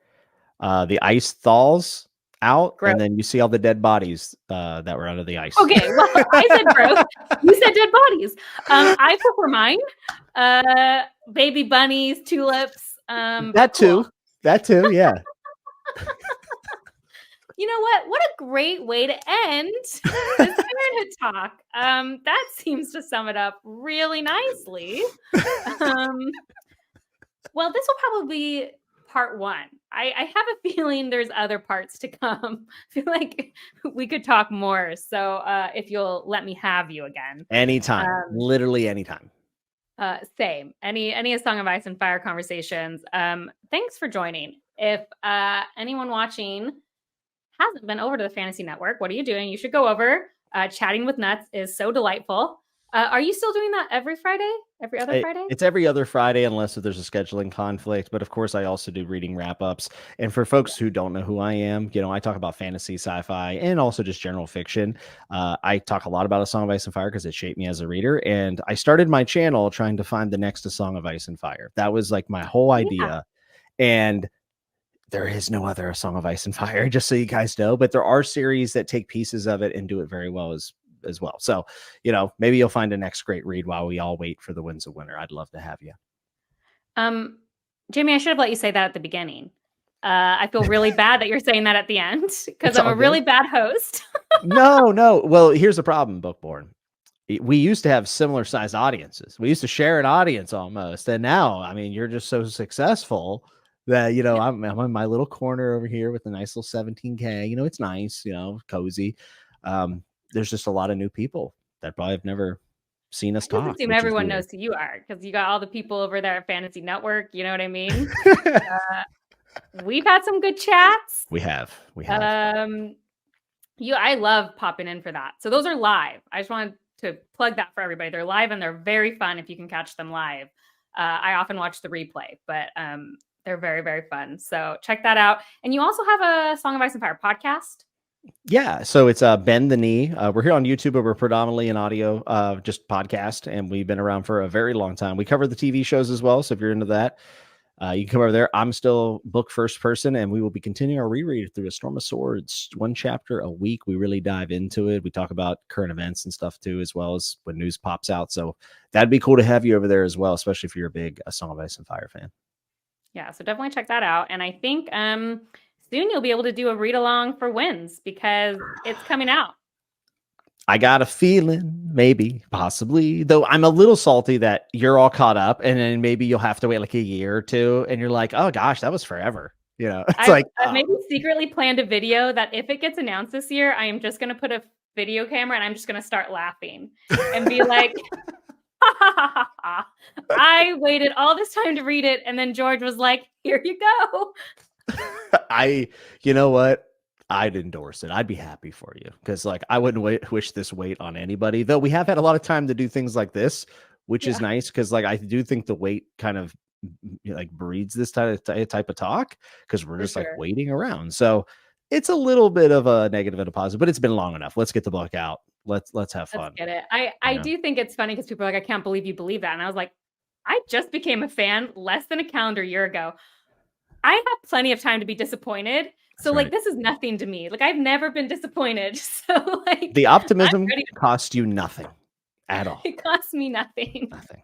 The ice thaws out, Gross. and then you see all the dead bodies that were under the ice. Okay, well, I said gross. You said dead bodies. I prefer mine. Baby bunnies, tulips. That too. Cool. That too. Yeah. You know what? What a great way to end this Parenthood talk. That seems to sum it up really nicely. Well, this will probably be part one. I have a feeling there's other parts to come. I feel like we could talk more. So if you'll let me have you again. Anytime. Literally anytime. Same. Any A Song of Ice and Fire conversations. Thanks for joining. If anyone watching hasn't been over to the Fantasy Network, what are you doing? You should go over. Chatting with Nuts is so delightful. Are you still doing that every Friday? Every other Friday? It's every other Friday, unless there's a scheduling conflict. But of course, I also do reading wrap-ups. And for folks who don't know who I am, I talk about fantasy, sci-fi, and also just general fiction. I talk a lot about A Song of Ice and Fire because it shaped me as a reader. And I started my channel trying to find the next A Song of Ice and Fire. That was like my whole idea. Yeah. And there is no other A Song of Ice and Fire, just so you guys know. But there are series that take pieces of it and do it very well as well. So, maybe you'll find a next great read while we all wait for The Winds of Winter. I'd love to have you. Jamie, I should have let you say that at the beginning. I feel really bad that you're saying that at the end because I'm a really bad host. No. Well, here's the problem, Bookborn. We used to have similar sized audiences. We used to share an audience almost. And now, you're just so successful that, I'm in my little corner over here with a nice little 17K. It's nice, cozy. There's just a lot of new people that probably have never seen us talk. I assume everyone knows who you are because you got all the people over there at Fantasy Network. You know what I mean? We've had some good chats. We have. I love popping in for that. So those are live. I just wanted to plug that for everybody. They're live and they're very fun if you can catch them live. I often watch the replay, but they're very, very fun. So check that out. And you also have a Song of Ice and Fire podcast. Yeah, so it's Bend the Knee. We're here on YouTube, but we're predominantly an audio, just podcast, and we've been around for a very long time. We cover the TV shows as well, so if you're into that, you can come over there. I'm still book first person, and we will be continuing our reread through A Storm of Swords, one chapter a week. We really dive into it. We talk about current events and stuff too, as well as when news pops out. So that'd be cool to have you over there as well, especially if you're a big A Song of Ice and Fire fan. Yeah, so definitely check that out. And I think soon you'll be able to do a read along for Winds because it's coming out. I got a feeling, maybe, possibly, though I'm a little salty that you're all caught up and then maybe you'll have to wait like a year or two and you're like, oh gosh, that was forever. I've maybe secretly planned a video that if it gets announced this year, I am just going to put a video camera and I'm just going to start laughing and be like, I waited all this time to read it. And then George was like, here you go. You know what? I'd endorse it. I'd be happy for you because I wouldn't wish this wait on anybody, though we have had a lot of time to do things like this, which is nice because I do think the wait kind of like breeds this type of talk, because we're For just like sure. waiting around. So it's a little bit of a negative and a positive, but it's been long enough. Let's get the book out. Let's have Let's fun. get it. I do think it's funny because people are like, I can't believe you believe that. And I was like, I just became a fan less than a calendar year ago. I have plenty of time to be disappointed. That's So like right. this is nothing to me. Like I've never been disappointed. So like The I'm optimism ready. cost you nothing at all. It costs me nothing. Nothing.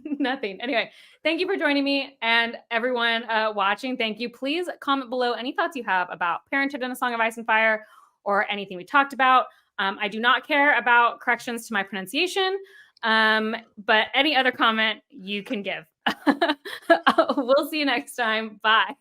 Nothing. Anyway, thank you for joining me, and everyone watching. Thank you. Please comment below any thoughts you have about Parenthood and A Song of Ice and Fire or anything we talked about. I do not care about corrections to my pronunciation, but any other comment you can give. We'll see you next time. Bye.